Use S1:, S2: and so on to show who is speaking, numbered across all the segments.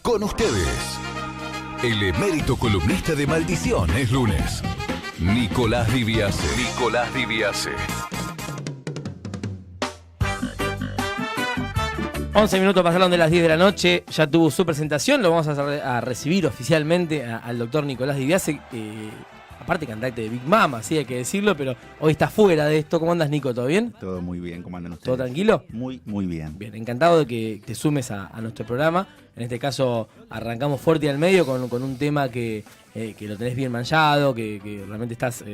S1: Con ustedes, el emérito columnista de Maldición es lunes, Nicolás Diviase.
S2: 11 minutos pasaron de las 10 de la noche, ya tuvo su presentación, lo vamos a recibir oficialmente al doctor Nicolás Diviase, aparte cantante de Big Mama, sí hay que decirlo, pero hoy está fuera de esto. ¿Cómo andas, Nico? ¿Todo bien?
S3: Todo muy bien, ¿cómo andan ustedes?
S2: ¿Todo tranquilo?
S3: Muy, muy bien.
S2: Bien, encantado de que te sumes a nuestro programa. En este caso arrancamos fuerte y al medio con un tema que lo tenés bien manchado, que realmente estás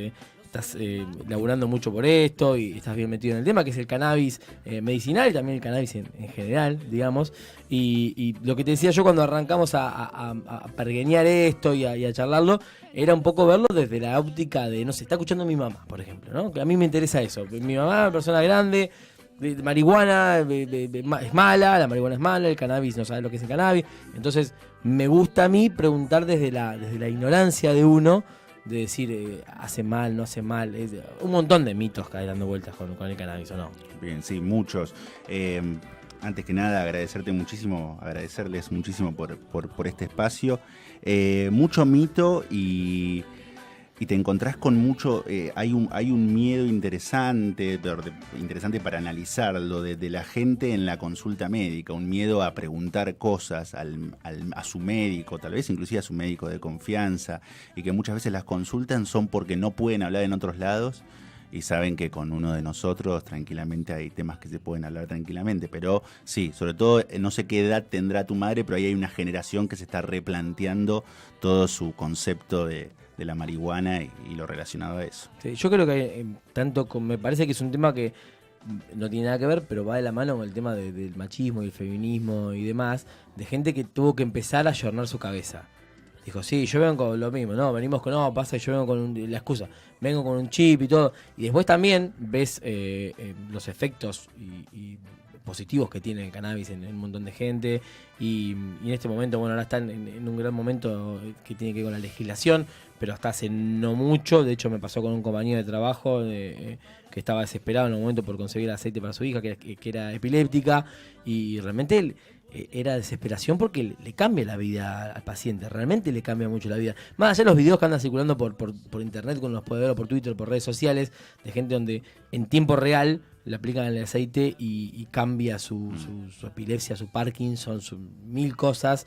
S2: laburando mucho por esto y estás bien metido en el tema, que es el cannabis medicinal y también el cannabis en general, digamos. Y lo que te decía yo cuando arrancamos a pergeñar esto y a charlarlo, era un poco verlo desde la óptica de, no sé, está escuchando mi mamá, por ejemplo, ¿no? Que a mí me interesa eso. Mi mamá, persona grande, de marihuana es mala, la marihuana es mala, el cannabis no sabe lo que es el cannabis. Entonces me gusta a mí preguntar desde la ignorancia de uno, de decir hace mal, no hace mal. Un montón de mitos que hay dando vueltas con el cannabis, ¿o no?
S3: Bien, sí, muchos. Antes que nada, agradecerles muchísimo por este espacio. Mucho mito y te encontrás con mucho. Hay un miedo interesante para analizarlo de la gente en la consulta médica, un miedo a preguntar cosas a su médico, tal vez inclusive a su médico de confianza, y que muchas veces las consultan son porque no pueden hablar en otros lados. Y saben que con uno de nosotros tranquilamente hay temas que se pueden hablar tranquilamente. Pero sí, sobre todo, no sé qué edad tendrá tu madre, pero ahí hay una generación que se está replanteando todo su concepto de la marihuana y lo relacionado a eso.
S2: Sí, yo creo que me parece que es un tema que no tiene nada que ver, pero va de la mano con el tema del machismo y el feminismo y demás, de gente que tuvo que empezar a ayornar su cabeza. Dijo, sí, yo vengo con lo mismo, pasa que yo vengo con la excusa, vengo con un chip y todo. Y después también ves los efectos y positivos que tiene el cannabis en un montón de gente. Y en este momento, bueno, ahora están en un gran momento que tiene que ver con la legislación, pero hasta hace no mucho. De hecho, me pasó con un compañero de trabajo que estaba desesperado en un momento por conseguir aceite para su hija, que era epiléptica, y realmente era desesperación porque le cambia la vida al paciente, realmente le cambia mucho la vida. Más allá de los videos que andan circulando por internet, con los puede ver, o por Twitter, por redes sociales, de gente donde en tiempo real le aplican el aceite y cambia su epilepsia, su Parkinson, mil cosas.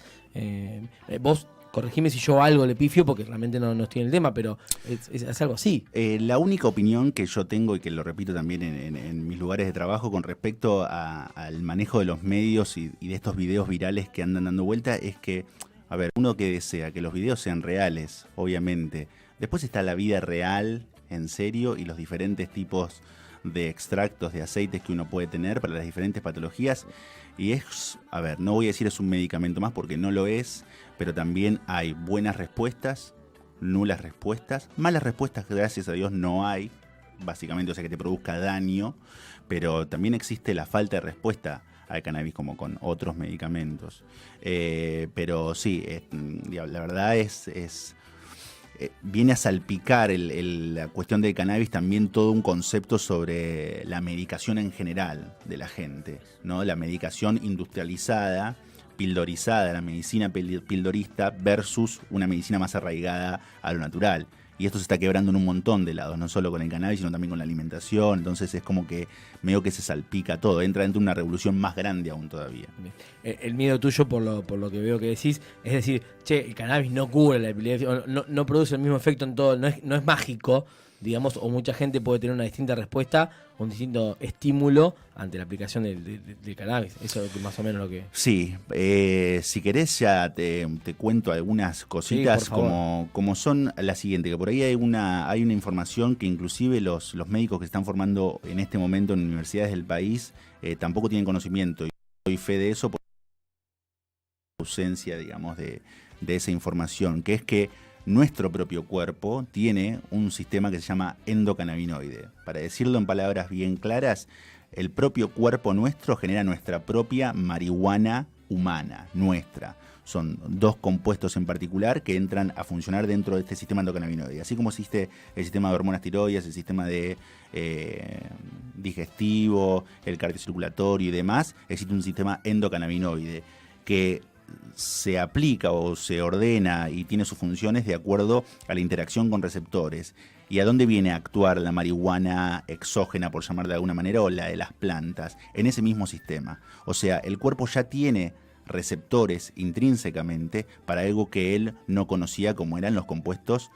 S2: Vos corregime si yo algo le pifio, porque realmente no estoy en el tema, pero es algo así.
S3: La única opinión que yo tengo, y que lo repito también en mis lugares de trabajo con respecto al manejo de los medios y de estos videos virales que andan dando vuelta, es que, a ver, uno que desea que los videos sean reales, obviamente. Después está la vida real, en serio, y los diferentes tipos de extractos de aceites que uno puede tener para las diferentes patologías. Y a ver, no voy a decir es un medicamento más porque no lo es, pero también hay buenas respuestas, nulas respuestas, malas respuestas que gracias a Dios no hay, básicamente, o sea, que te produzca daño, pero también existe la falta de respuesta al cannabis como con otros medicamentos. Pero sí, la verdad viene a salpicar la cuestión del cannabis también todo un concepto sobre la medicación en general de la gente, ¿no? La medicación industrializada, pildorizada, la medicina pildorista versus una medicina más arraigada a lo natural. Y esto se está quebrando en un montón de lados, no solo con el cannabis, sino también con la alimentación. Entonces es como que medio que se salpica todo, entra dentro de una revolución más grande aún todavía.
S2: El miedo tuyo, por lo que veo que decís, es decir, el cannabis no cura la epilepsia, no produce el mismo efecto en todo, no es mágico, digamos, o mucha gente puede tener una distinta respuesta, un distinto estímulo ante la aplicación del cannabis. Eso es más o menos lo que...
S3: Sí, si querés ya te cuento algunas cositas,
S2: sí,
S3: como son la siguiente, que por ahí hay una información que inclusive los médicos que están formando en este momento en universidades del país tampoco tienen conocimiento, y doy fe de eso por ausencia, digamos, de esa información, que es que nuestro propio cuerpo tiene un sistema que se llama endocannabinoide. Para decirlo en palabras bien claras, el propio cuerpo nuestro genera nuestra propia marihuana humana, nuestra. Son dos compuestos en particular que entran a funcionar dentro de este sistema endocannabinoide. Así como existe el sistema de hormonas tiroides, el sistema de digestivo, el cardiocirculatorio y demás, existe un sistema endocannabinoide que se aplica o se ordena y tiene sus funciones de acuerdo a la interacción con receptores. ¿Y a dónde viene a actuar la marihuana exógena, por llamar de alguna manera, o la de las plantas? En ese mismo sistema. O sea, el cuerpo ya tiene receptores intrínsecamente para algo que él no conocía, como eran los compuestos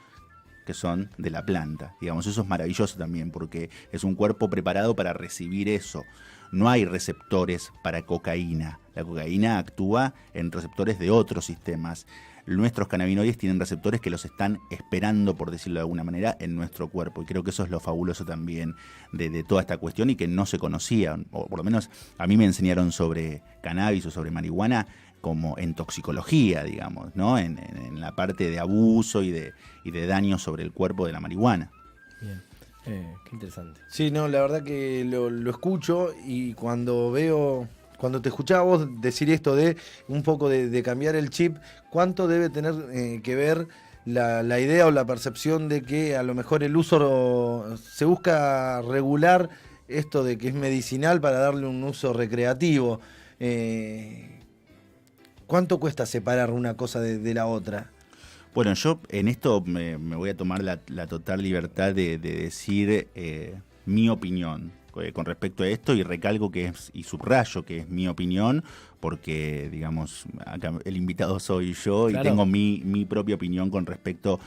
S3: que son de la planta. Digamos, eso es maravilloso también, porque es un cuerpo preparado para recibir eso. No hay receptores para cocaína. La cocaína actúa en receptores de otros sistemas. Nuestros cannabinoides tienen receptores que los están esperando, por decirlo de alguna manera, en nuestro cuerpo. Y creo que eso es lo fabuloso también de toda esta cuestión y que no se conocía. O por lo menos a mí me enseñaron sobre cannabis o sobre marihuana como en toxicología, digamos, ¿no? En la parte de abuso y de daño sobre el cuerpo de la marihuana.
S2: Bien. Qué interesante.
S4: Sí, no, la verdad que lo escucho y cuando te escuchaba vos decir esto de un poco de cambiar el chip, ¿cuánto debe tener que ver la idea o la percepción de que a lo mejor el uso se busca regular esto de que es medicinal para darle un uso recreativo? ¿Cuánto cuesta separar una cosa de la otra?
S3: Bueno, yo en esto me voy a tomar la total libertad de decir mi opinión con respecto a esto, y recalco y subrayo que es mi opinión, porque, digamos, acá el invitado soy yo, claro, y tengo mi propia opinión con respecto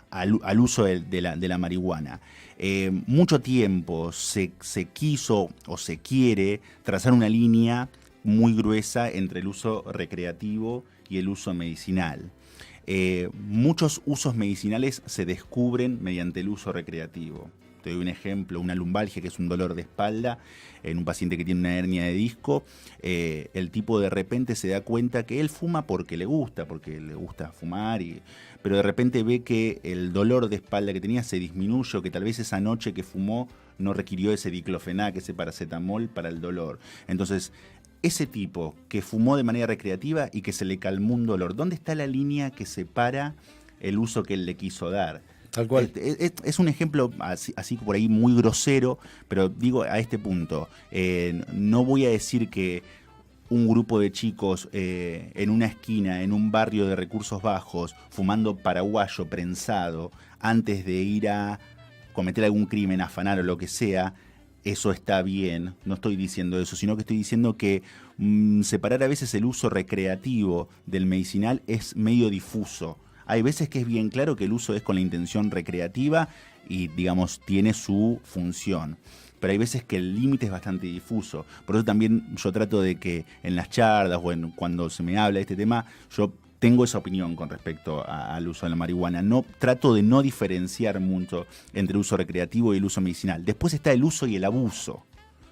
S3: al uso de la marihuana. Mucho tiempo se quiso o se quiere trazar una línea muy gruesa entre el uso recreativo y el uso medicinal. Muchos usos medicinales se descubren mediante el uso recreativo. Te doy un ejemplo, una lumbalgia, que es un dolor de espalda en un paciente que tiene una hernia de disco. El tipo de repente se da cuenta que él fuma porque le gusta fumar, pero de repente ve que el dolor de espalda que tenía se disminuye, o que tal vez esa noche que fumó no requirió ese diclofenac, ese paracetamol para el dolor. Entonces, ese tipo que fumó de manera recreativa y que se le calmó un dolor, ¿dónde está la línea que separa el uso que él le quiso dar?
S4: Tal cual.
S3: Es un ejemplo así por ahí muy grosero, pero digo a este punto, no voy a decir que un grupo de chicos en una esquina, en un barrio de recursos bajos, fumando paraguayo prensado, antes de ir a cometer algún crimen, afanar o lo que sea, eso está bien. No estoy diciendo eso, sino que estoy diciendo que separar a veces el uso recreativo del medicinal es medio difuso. Hay veces que es bien claro que el uso es con la intención recreativa y, digamos, tiene su función. Pero hay veces que el límite es bastante difuso. Por eso también yo trato de que en las charlas o cuando se me habla de este tema, yo tengo esa opinión con respecto al uso de la marihuana. Trato de no diferenciar mucho entre el uso recreativo y el uso medicinal. Después está el uso y el abuso,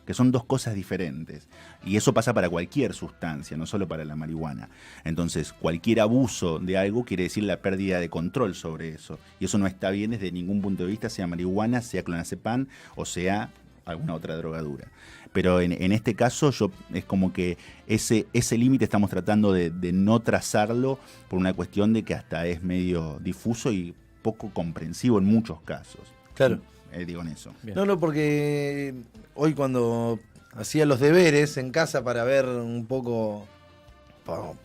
S3: que son dos cosas diferentes. Y eso pasa para cualquier sustancia, no solo para la marihuana. Entonces, cualquier abuso de algo quiere decir la pérdida de control sobre eso. Y eso no está bien desde ningún punto de vista, sea marihuana, sea clonazepam o sea alguna otra drogadura. Pero en este caso es como que ese límite estamos tratando de no trazarlo por una cuestión de que hasta es medio difuso y poco comprensivo en muchos casos.
S4: Claro.
S3: Digo en eso.
S4: Bien. No, porque hoy cuando hacía los deberes en casa para ver un poco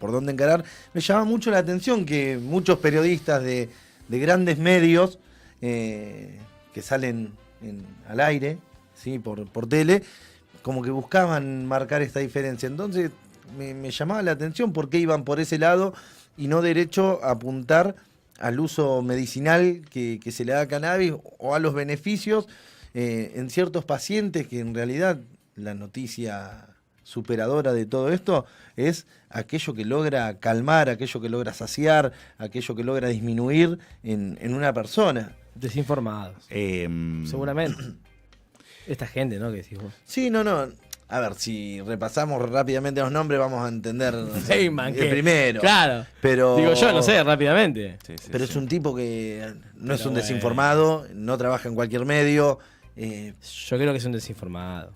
S4: por dónde encarar, me llama mucho la atención que muchos periodistas de grandes medios que salen al aire, ¿sí? por tele, como que buscaban marcar esta diferencia. Entonces me llamaba la atención por qué iban por ese lado y no derecho a apuntar al uso medicinal que se le da a cannabis o a los beneficios en ciertos pacientes, que en realidad la noticia superadora de todo esto es aquello que logra calmar, aquello que logra saciar, aquello que logra disminuir en una persona.
S2: Desinformados. Seguramente. Esta gente, ¿no? Que decís vos.
S4: Sí, no. A ver, si repasamos rápidamente los nombres vamos a entender
S2: Feynman,
S4: el primero.
S2: Claro.
S4: Pero,
S2: digo yo, no sé, rápidamente.
S4: Sí, pero es un tipo que no es un desinformado, no trabaja en cualquier medio.
S2: Yo creo que es un desinformado.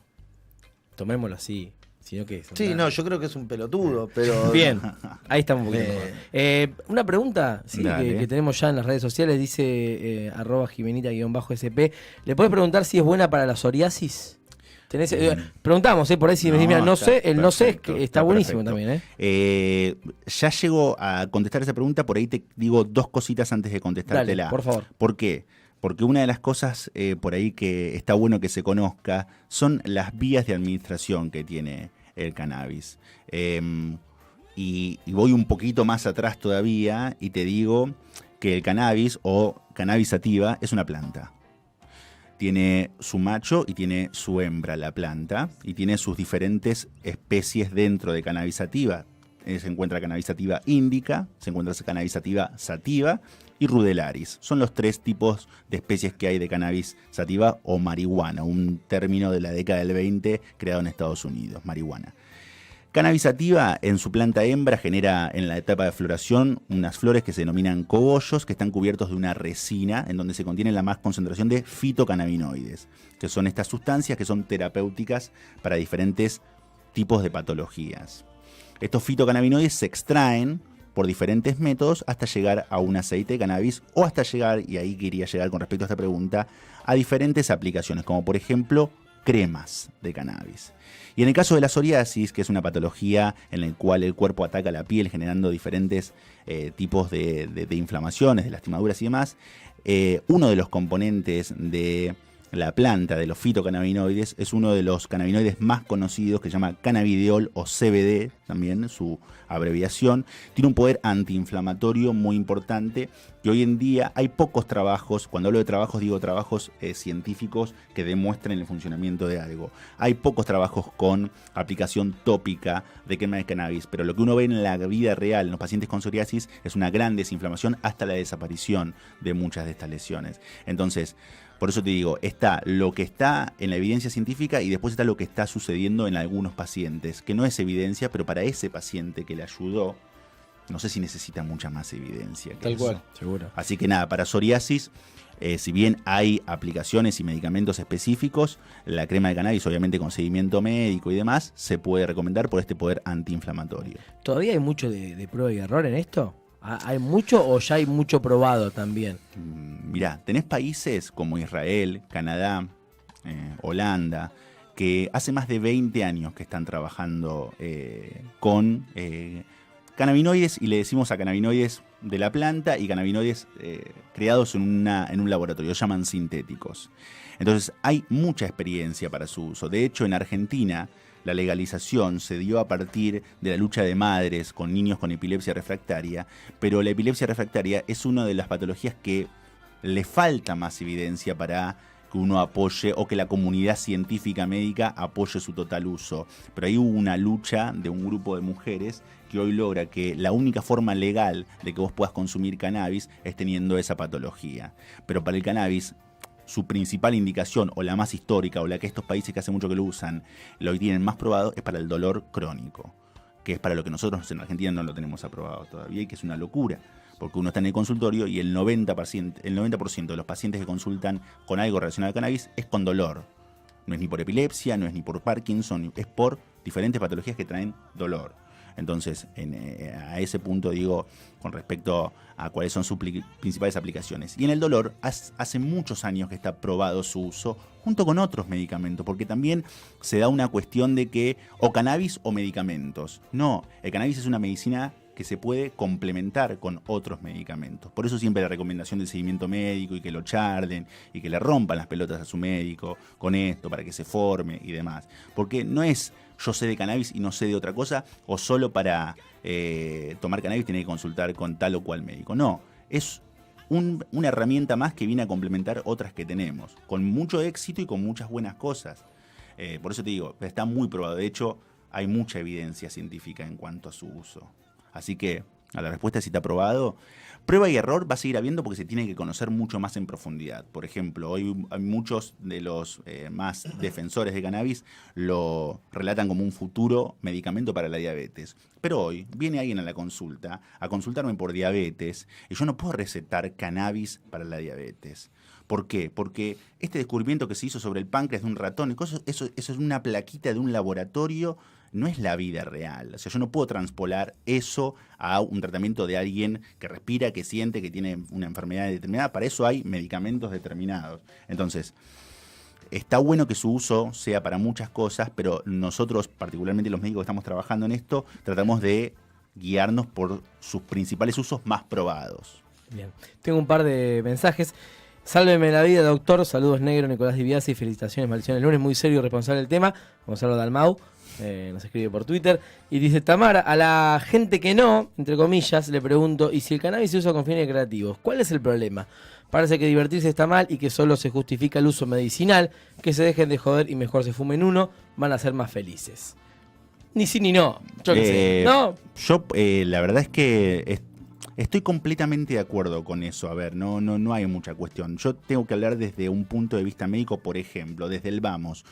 S2: Tomémoslo así. Sino que
S4: sí, no, yo creo que es un pelotudo, pero...
S2: Bien, ahí estamos un poquito mejor. Una pregunta que tenemos ya en las redes sociales, dice @Jimenita_SP. ¿Le puedes preguntar si es buena para la psoriasis? Tenés, preguntamos, por ahí si me decís, mira, no sé, el no sé es que está buenísimo
S3: perfecto.
S2: también.
S3: Ya llego a contestar esa pregunta, por ahí te digo dos cositas antes de contestártela.
S2: Dale, por favor.
S3: ¿Por qué? Porque una de las cosas por ahí que está bueno que se conozca son las vías de administración que tiene el cannabis. Y voy un poquito más atrás todavía y te digo que el cannabis o cannabis sativa es una planta. Tiene su macho y tiene su hembra la planta y tiene sus diferentes especies dentro de cannabis sativa. Se encuentra cannabis sativa índica, se encuentra cannabis sativa sativa y rudelaris. Son los 3 tipos de especies que hay de cannabis sativa o marihuana, un término de la década del 20 creado en Estados Unidos, marihuana. Cannabis sativa en su planta hembra genera en la etapa de floración unas flores que se denominan cogollos, que están cubiertos de una resina en donde se contiene la más concentración de fitocannabinoides, que son estas sustancias que son terapéuticas para diferentes tipos de patologías. Estos fitocannabinoides se extraen por diferentes métodos hasta llegar a un aceite de cannabis o hasta llegar, y ahí quería llegar con respecto a esta pregunta, a diferentes aplicaciones, como por ejemplo cremas de cannabis. Y en el caso de la psoriasis, que es una patología en la cual el cuerpo ataca la piel generando diferentes tipos de inflamaciones, de lastimaduras y demás, uno de los componentes de la planta de los fitocannabinoides es uno de los cannabinoides más conocidos que se llama cannabidiol o CBD, también su abreviación. Tiene un poder antiinflamatorio muy importante que hoy en día hay pocos trabajos, cuando hablo de trabajos digo trabajos científicos que demuestren el funcionamiento de algo. Hay pocos trabajos con aplicación tópica de crema de cannabis, pero lo que uno ve en la vida real en los pacientes con psoriasis es una gran desinflamación hasta la desaparición de muchas de estas lesiones. Entonces, por eso te digo, está lo que está en la evidencia científica y después está lo que está sucediendo en algunos pacientes, que no es evidencia, pero para ese paciente que le ayudó, no sé si necesita mucha más evidencia que
S4: Tal
S3: eso.
S4: cual.
S2: Seguro.
S3: Así que nada, para psoriasis, si bien hay aplicaciones y medicamentos específicos, la crema de cannabis, obviamente con seguimiento médico y demás, se puede recomendar por este poder antiinflamatorio.
S2: ¿Todavía hay mucho de prueba y error en esto? ¿Hay mucho o ya hay mucho probado también?
S3: Mirá, tenés países como Israel, Canadá, Holanda, que hace más de 20 años que están trabajando con cannabinoides, y le decimos a cannabinoides de la planta y cannabinoides creados en un laboratorio, los llaman sintéticos. Entonces hay mucha experiencia para su uso. De hecho, en Argentina la legalización se dio a partir de la lucha de madres con niños con epilepsia refractaria, pero la epilepsia refractaria es una de las patologías que le falta más evidencia para que uno apoye o que la comunidad científica médica apoye su total uso. Pero ahí hubo una lucha de un grupo de mujeres que hoy logra que la única forma legal de que vos puedas consumir cannabis es teniendo esa patología. Pero para el cannabis, su principal indicación, o la más histórica, o la que estos países que hace mucho que lo usan, lo tienen más probado, es para el dolor crónico, que es para lo que nosotros en Argentina no lo tenemos aprobado todavía y que es una locura, porque uno está en el consultorio y el 90% de los pacientes que consultan con algo relacionado al cannabis es con dolor. No es ni por epilepsia, no es ni por Parkinson, es por diferentes patologías que traen dolor. Entonces, a ese punto digo, con respecto a cuáles son sus principales aplicaciones. Y en el dolor, hace muchos años que está probado su uso junto con otros medicamentos, porque también se da una cuestión de que o cannabis o medicamentos. No, el cannabis es una medicina que se puede complementar con otros medicamentos. Por eso siempre la recomendación del seguimiento médico y que lo charlen y que le rompan las pelotas a su médico con esto para que se forme y demás. Porque no es yo sé de cannabis y no sé de otra cosa, o solo para tomar cannabis tiene que consultar con tal o cual médico. No, es una herramienta más que viene a complementar otras que tenemos, con mucho éxito y con muchas buenas cosas. Por eso te digo, está muy probado. De hecho, hay mucha evidencia científica en cuanto a su uso. Así que, a la respuesta si está aprobado, prueba y error va a seguir habiendo porque se tiene que conocer mucho más en profundidad. Por ejemplo, hoy hay muchos de los más defensores de cannabis lo relatan como un futuro medicamento para la diabetes. Pero hoy viene alguien a la consulta a consultarme por diabetes y yo no puedo recetar cannabis para la diabetes. ¿Por qué? Porque este descubrimiento que se hizo sobre el páncreas de un ratón, eso es una plaquita de un laboratorio, no es la vida real. O sea, yo no puedo transpolar eso a un tratamiento de alguien que respira, que siente, que tiene una enfermedad determinada. Para eso hay medicamentos determinados. Entonces, está bueno que su uso sea para muchas cosas, pero nosotros, particularmente los médicos que estamos trabajando en esto, tratamos de guiarnos por sus principales usos más probados.
S2: Bien, tengo un par de mensajes. Sálveme la vida, doctor. Saludos, negro, Nicolás Di Biasi. Felicitaciones, maldiciones. El lunes, muy serio y responsable del tema. Gonzalo Dalmau nos escribe por Twitter. Y dice: Tamara, a la gente que no, entre comillas, le pregunto: ¿y si el cannabis se usa con fines recreativos? ¿Cuál es el problema? Parece que divertirse está mal y que solo se justifica el uso medicinal. Que se dejen de joder y mejor se fumen uno. Van a ser más felices. Ni sí ni no. Yo qué sé. ¿No?
S3: Yo, la verdad es que estoy completamente de acuerdo con eso. A ver, no hay mucha cuestión. Yo tengo que hablar desde un punto de vista médico, por ejemplo, desde el vamos.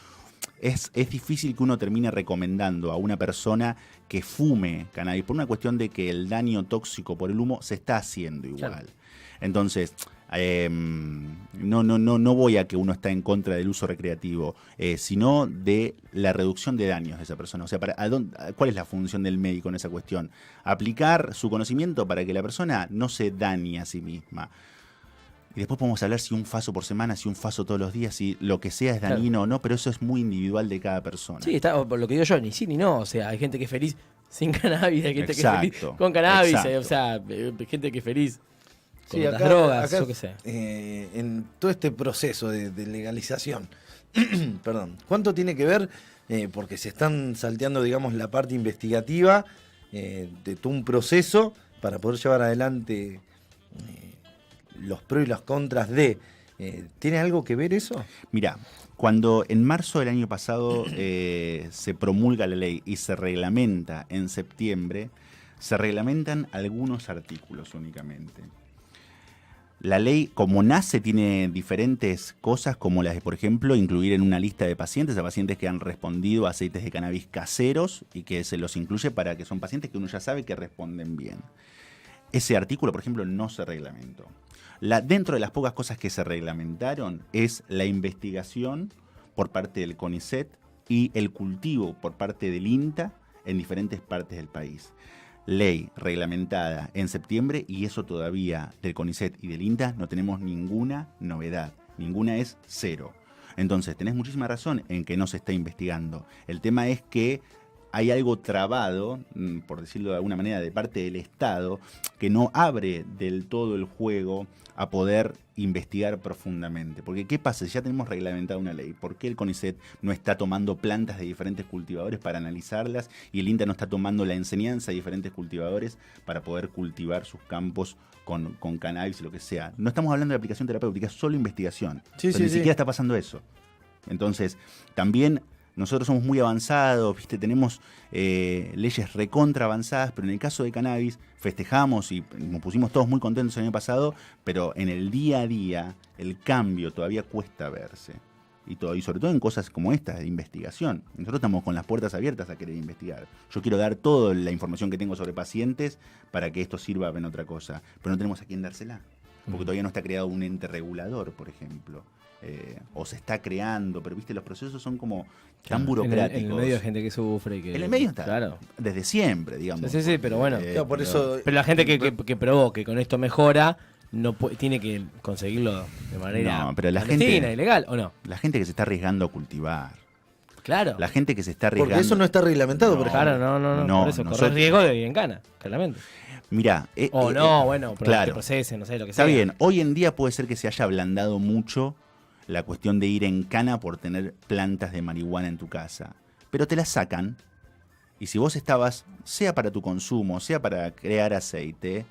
S3: Es difícil que uno termine recomendando a una persona que fume cannabis por una cuestión de que el daño tóxico por el humo se está haciendo igual. Claro. Entonces, no voy a que uno está en contra del uso recreativo, sino de la reducción de daños de esa persona. O sea, ¿cuál es la función del médico en esa cuestión? Aplicar su conocimiento para que la persona no se dañe a sí misma. Y después podemos hablar si un faso por semana, si un faso todos los días, si lo que sea es dañino o no, pero eso es muy individual de cada persona. Sí,
S2: está por lo que digo yo, ni sí ni no. O sea, hay gente que es feliz sin cannabis, hay gente que es feliz con cannabis, o sea, gente que es feliz con las drogas, yo qué sé.
S4: En todo este proceso de legalización, perdón, ¿cuánto tiene que ver? Porque se están salteando, digamos, la parte investigativa de todo un proceso para poder llevar adelante los pros y los contras de... ¿Tiene algo que ver eso?
S3: Mirá, cuando en marzo del año pasado se promulga la ley y se reglamenta en septiembre, se reglamentan algunos artículos únicamente. La ley, como nace, tiene diferentes cosas, como las de, por ejemplo, incluir en una lista de pacientes a pacientes que han respondido a aceites de cannabis caseros y que se los incluye para que son pacientes que uno ya sabe que responden bien. Ese artículo, por ejemplo, no se reglamentó. Dentro de las pocas cosas que se reglamentaron es la investigación por parte del CONICET y el cultivo por parte del INTA en diferentes partes del país. Ley reglamentada en septiembre y eso todavía del CONICET y del INTA no tenemos ninguna novedad. Ninguna es cero. Entonces, tenés muchísima razón en que no se está investigando. El tema es que hay algo trabado, por decirlo de alguna manera, de parte del Estado, que no abre del todo el juego a poder investigar profundamente. Porque, ¿qué pasa? Si ya tenemos reglamentada una ley, ¿por qué el CONICET no está tomando plantas de diferentes cultivadores para analizarlas y el INTA no está tomando la enseñanza de diferentes cultivadores para poder cultivar sus campos con cannabis y lo que sea? No estamos hablando de aplicación terapéutica, es solo investigación. Ni siquiera está pasando eso. Entonces, también... Nosotros somos muy avanzados, ¿viste? Tenemos leyes recontra avanzadas, pero en el caso de cannabis festejamos y nos pusimos todos muy contentos el año pasado, pero en el día a día el cambio todavía cuesta verse. Y sobre todo en cosas como estas, de investigación. Nosotros estamos con las puertas abiertas a querer investigar. Yo quiero dar toda la información que tengo sobre pacientes para que esto sirva en otra cosa, pero no tenemos a quién dársela, porque todavía no está creado un ente regulador, por ejemplo. O se está creando, pero viste, los procesos son como tan burocráticos.
S2: En el medio hay gente que sufre.
S3: En el medio está, claro, desde siempre, digamos.
S2: Sí, pero bueno.
S4: Por eso,
S2: pero la gente que probó que con esto mejora, tiene que conseguirlo de manera clandestina, ilegal, ¿o no?
S3: La gente que se está arriesgando a cultivar.
S2: Claro.
S3: La gente que se está arriesgando.
S4: Porque eso no está reglamentado, por ejemplo.
S2: Claro, no. Por eso corre riesgo de ir en cana, claramente.
S3: Mirá,
S2: claro, que procesen, no sé, lo que sea.
S3: Está bien, hoy en día puede ser que se haya ablandado mucho la cuestión de ir en cana por tener plantas de marihuana en tu casa. Pero te las sacan, y si vos estabas, sea para tu consumo, sea para crear aceite,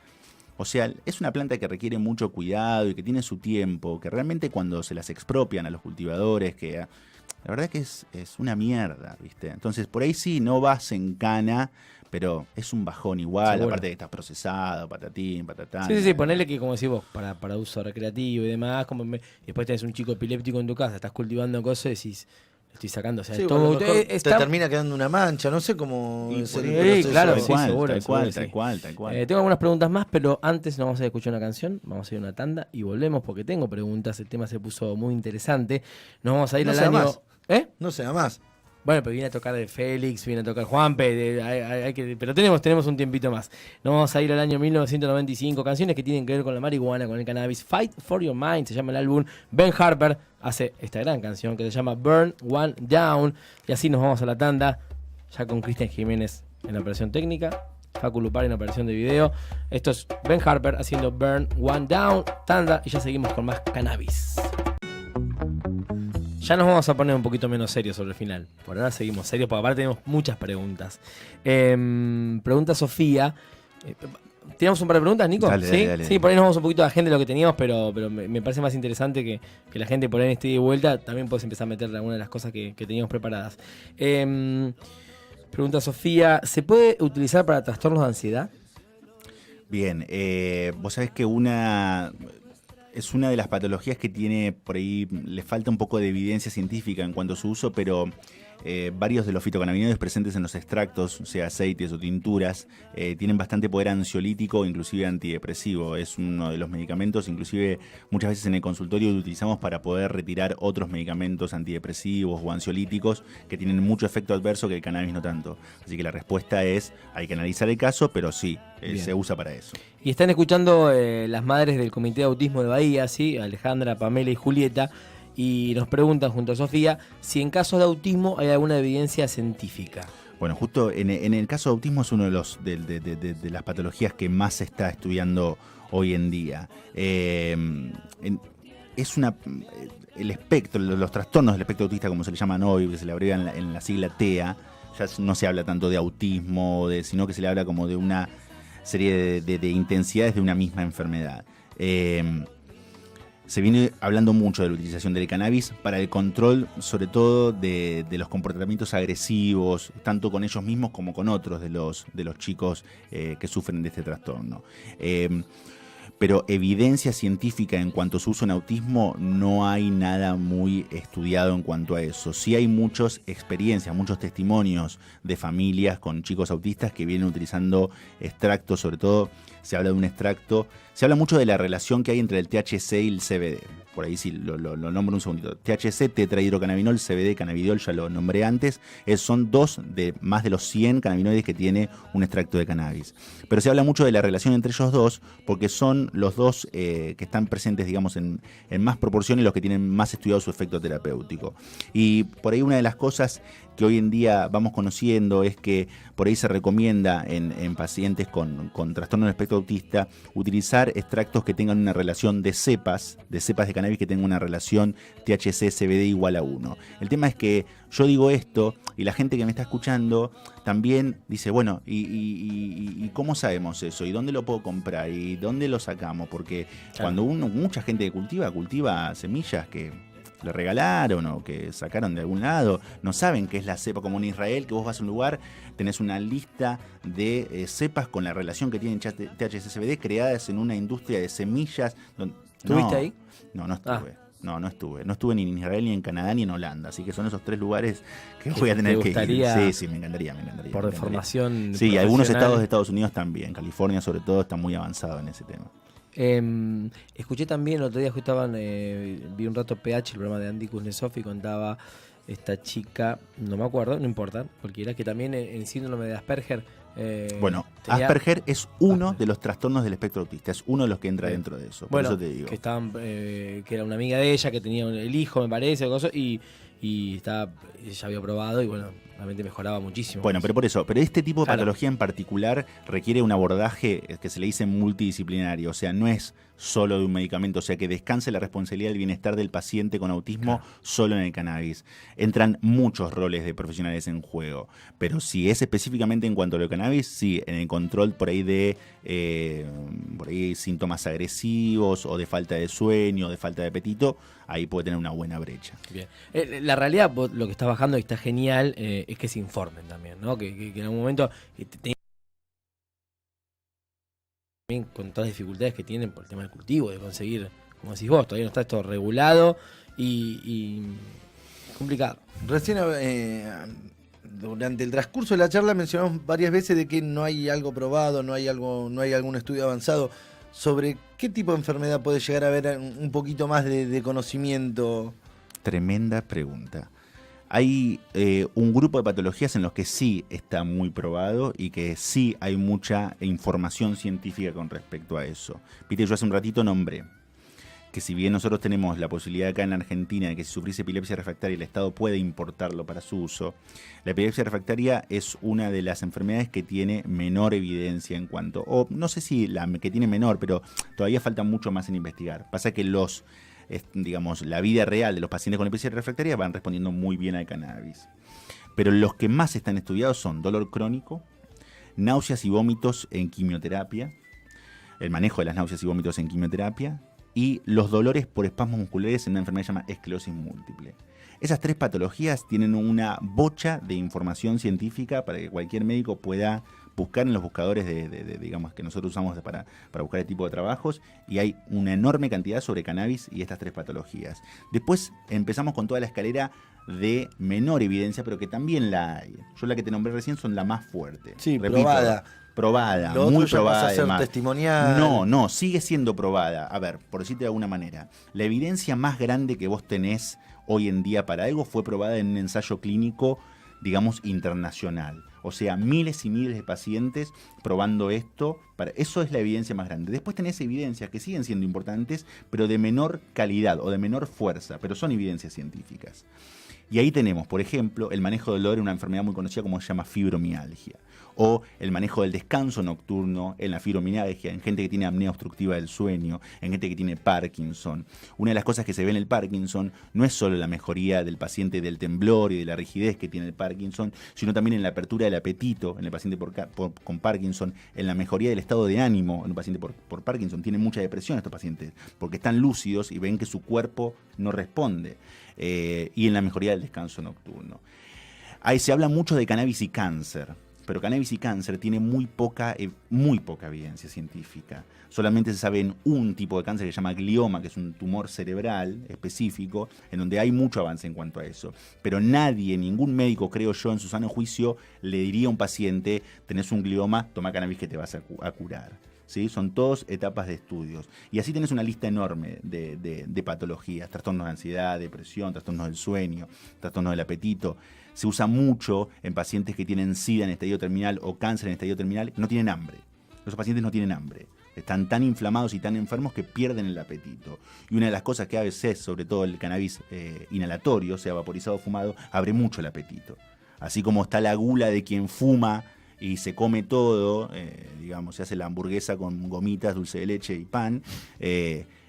S3: o sea, es una planta que requiere mucho cuidado y que tiene su tiempo, que realmente cuando se las expropian a los cultivadores, que la verdad que es una mierda, ¿viste? Entonces, por ahí sí, no vas en cana, pero es un bajón igual, seguro. Aparte de que estás procesado, patatín, patatán.
S2: Sí, ponele que, como decís vos, para uso recreativo y demás, después tenés un chico epiléptico en tu casa, estás cultivando cosas y decís, estoy sacando, o sea, todo
S4: te termina quedando una mancha, no sé cómo es el proceso.
S2: Claro,
S3: tal cual.
S2: Tengo algunas preguntas más, pero antes nos vamos a escuchar una canción, vamos a ir a una tanda y volvemos porque tengo preguntas, el tema se puso muy interesante. Nos vamos a ir al año...
S4: No sea más.
S2: Bueno, pero viene a tocar de Félix, viene a tocar Juanpe, pero tenemos un tiempito más. Nos vamos a ir al año 1995, canciones que tienen que ver con la marihuana, con el cannabis. Fight for Your Mind se llama el álbum. Ben Harper hace esta gran canción que se llama Burn One Down. Y así nos vamos a la tanda, ya con Cristian Jiménez en la operación técnica, Facu Lupari en la operación de video. Esto es Ben Harper haciendo Burn One Down, tanda, y ya seguimos con más cannabis. Ya nos vamos a poner un poquito menos serios sobre el final. Por ahora seguimos serios, porque aparte tenemos muchas preguntas. Pregunta Sofía. ¿Tenemos un par de preguntas, Nico?
S3: Dale,
S2: ¿Sí?
S3: dale.
S2: Sí, por ahí nos vamos un poquito a la gente de lo que teníamos, pero me parece más interesante que la gente por ahí esté de vuelta. También puedes empezar a meterle algunas de las cosas que teníamos preparadas. Pregunta Sofía. ¿Se puede utilizar para trastornos de ansiedad?
S3: Bien, vos sabés que es una de las patologías que tiene, por ahí le falta un poco de evidencia científica en cuanto a su uso, pero varios de los fitocannabinoides presentes en los extractos, sea aceites o tinturas, tienen bastante poder ansiolítico, inclusive antidepresivo. Es uno de los medicamentos, inclusive muchas veces en el consultorio lo utilizamos para poder retirar otros medicamentos antidepresivos o ansiolíticos que tienen mucho efecto adverso que el cannabis no tanto. Así que la respuesta es, hay que analizar el caso, pero sí, se usa para eso.
S2: Y están escuchando las madres del Comité de Autismo de Bahía, ¿sí? Alejandra, Pamela y Julieta, y nos preguntan junto a Sofía si en casos de autismo hay alguna evidencia científica.
S3: Bueno, justo en el caso de autismo es uno de las patologías que más se está estudiando hoy en día. El espectro, los trastornos del espectro autista, como se le llaman hoy, que se le abrevian en la sigla TEA, ya no se habla tanto de autismo, sino que se le habla como de una serie de intensidades de una misma enfermedad. Se viene hablando mucho de la utilización del cannabis para el control, sobre todo de los comportamientos agresivos, tanto con ellos mismos como con otros de los chicos que sufren de este trastorno. Pero evidencia científica en cuanto a su uso en autismo no hay nada muy estudiado en cuanto a eso. Sí hay muchas experiencias, muchos testimonios de familias con chicos autistas que vienen utilizando extractos, sobre todo se habla de un extracto, se habla mucho de la relación que hay entre el THC y el CBD. Por ahí sí, lo nombro un segundito. THC, tetrahidrocannabinol, CBD, cannabidiol, ya lo nombré antes. Son dos de más de los 100 cannabinoides que tiene un extracto de cannabis. Pero se habla mucho de la relación entre ellos dos porque son los dos que están presentes, digamos, en más proporción y los que tienen más estudiado su efecto terapéutico. Y por ahí una de las cosas que hoy en día vamos conociendo es que por ahí se recomienda en pacientes con trastorno del espectro autista utilizar extractos que tengan una relación de cepas de cannabis que tengan una relación THC-CBD igual a 1. El tema es que yo digo esto y la gente que me está escuchando también dice, bueno, ¿y cómo sabemos eso? ¿Y dónde lo puedo comprar? ¿Y dónde lo sacamos? Porque cuando mucha gente cultiva semillas que le regalaron o que sacaron de algún lado, no saben qué es la cepa, como en Israel, que vos vas a un lugar, tenés una lista de cepas con la relación que tienen THC-CBD creadas en una industria de semillas.
S2: ¿Estuviste ahí?
S3: No estuve. No estuve. No estuve ni en Israel, ni en Canadá, ni en Holanda. Así que son esos 3 lugares que voy a tener que ir. Sí, me encantaría.
S2: Por deformación.
S3: Sí, algunos estados de Estados Unidos también. California, sobre todo, está muy avanzado en ese tema.
S2: Escuché también, el otro día vi un rato PH, el programa de Andy Kuznetsov, y contaba esta chica, no me acuerdo, no importa, cualquiera, que también en síndrome de Asperger.
S3: Asperger es uno de los trastornos del espectro autista, es uno de los que entra dentro de eso. Por eso te digo.
S2: Que era una amiga de ella, que tenía el hijo, me parece, y ella había probado y bueno, realmente mejoraba muchísimo.
S3: Bueno, pero este tipo de patología en particular requiere un abordaje que se le dice multidisciplinario, o sea, no es solo de un medicamento, o sea, que descanse la responsabilidad del bienestar del paciente con autismo solo en el cannabis. Entran muchos roles de profesionales en juego, pero si es específicamente en cuanto a lo de cannabis, sí, en el control por ahí de síntomas agresivos o de falta de sueño, de falta de apetito, ahí puede tener una buena brecha.
S2: Bien. La realidad, lo que está bajando y está genial, es que se informen también, ¿no? Que en algún momento también con todas las dificultades que tienen por el tema del cultivo, de conseguir, como decís vos, todavía no está esto regulado y complicado.
S4: Recién durante el transcurso de la charla mencionamos varias veces de que no hay algo probado, no hay algún estudio avanzado sobre qué tipo de enfermedad puede llegar a haber un poquito más de conocimiento.
S3: Tremenda pregunta. Hay un grupo de patologías en los que sí está muy probado y que sí hay mucha información científica con respecto a eso. Viste, yo hace un ratito nombré que si bien nosotros tenemos la posibilidad acá en la Argentina de que si sufrís epilepsia refractaria el Estado puede importarlo para su uso, la epilepsia refractaria es una de las enfermedades que tiene menor evidencia en cuanto, o no sé si la que tiene menor, pero todavía falta mucho más en investigar. Pasa que digamos, la vida real de los pacientes con epilepsia refractaria van respondiendo muy bien al cannabis. Pero los que más están estudiados son dolor crónico, náuseas y vómitos en quimioterapia, el manejo de las náuseas y vómitos en quimioterapia, y los dolores por espasmos musculares en una enfermedad llamada esclerosis múltiple. Esas 3 patologías tienen una bocha de información científica para que cualquier médico pueda buscar en los buscadores digamos, que nosotros usamos para buscar este tipo de trabajos, y hay una enorme cantidad sobre cannabis y estas 3 patologías. Después empezamos con toda la escalera de menor evidencia, pero que también la hay. Yo la que te nombré recién son la más fuerte.
S4: Sí,
S3: repito, probada,
S4: Lo
S3: muy
S4: otro ya
S3: probada.
S4: pasa a ser
S3: además.
S4: testimonial.
S3: No, sigue siendo probada. A ver, por decirte de alguna manera, la evidencia más grande que vos tenés hoy en día para algo fue probada en un ensayo clínico, digamos, internacional. O sea, miles y miles de pacientes probando esto. Eso es la evidencia más grande. Después tenés evidencias que siguen siendo importantes, pero de menor calidad o de menor fuerza, pero son evidencias científicas. Y ahí tenemos, por ejemplo, el manejo del dolor en una enfermedad muy conocida como se llama fibromialgia, o el manejo del descanso nocturno en la fibromialgia, en gente que tiene apnea obstructiva del sueño, en gente que tiene Parkinson. Una de las cosas que se ve en el Parkinson no es solo la mejoría del paciente del temblor y de la rigidez que tiene el Parkinson, sino también en la apertura del apetito en el paciente con Parkinson, en la mejoría del estado de ánimo en un paciente por Parkinson. Tienen mucha depresión estos pacientes, porque están lúcidos y ven que su cuerpo no responde. Y en la mejoría del descanso nocturno. Ahí se habla mucho de cannabis y cáncer, pero cannabis y cáncer tiene muy poca evidencia científica. Solamente se sabe en un tipo de cáncer que se llama glioma, que es un tumor cerebral específico, en donde hay mucho avance en cuanto a eso. Pero nadie, ningún médico, creo yo, en su sano juicio, le diría a un paciente: tenés un glioma, toma cannabis que te vas a curar. ¿Sí? Son todas etapas de estudios. Y así tenés una lista enorme de patologías: trastornos de ansiedad, depresión, trastornos del sueño, trastornos del apetito. Se usa mucho en pacientes que tienen SIDA en estadio terminal o cáncer en estadio terminal, que no tienen hambre. Esos pacientes no tienen hambre. Están tan inflamados y tan enfermos que pierden el apetito. Y una de las cosas que a veces, sobre todo el cannabis inhalatorio, o sea, vaporizado o fumado, abre mucho el apetito. Así como está la gula de quien fuma y se come todo, digamos, se hace la hamburguesa con gomitas, dulce de leche y pan,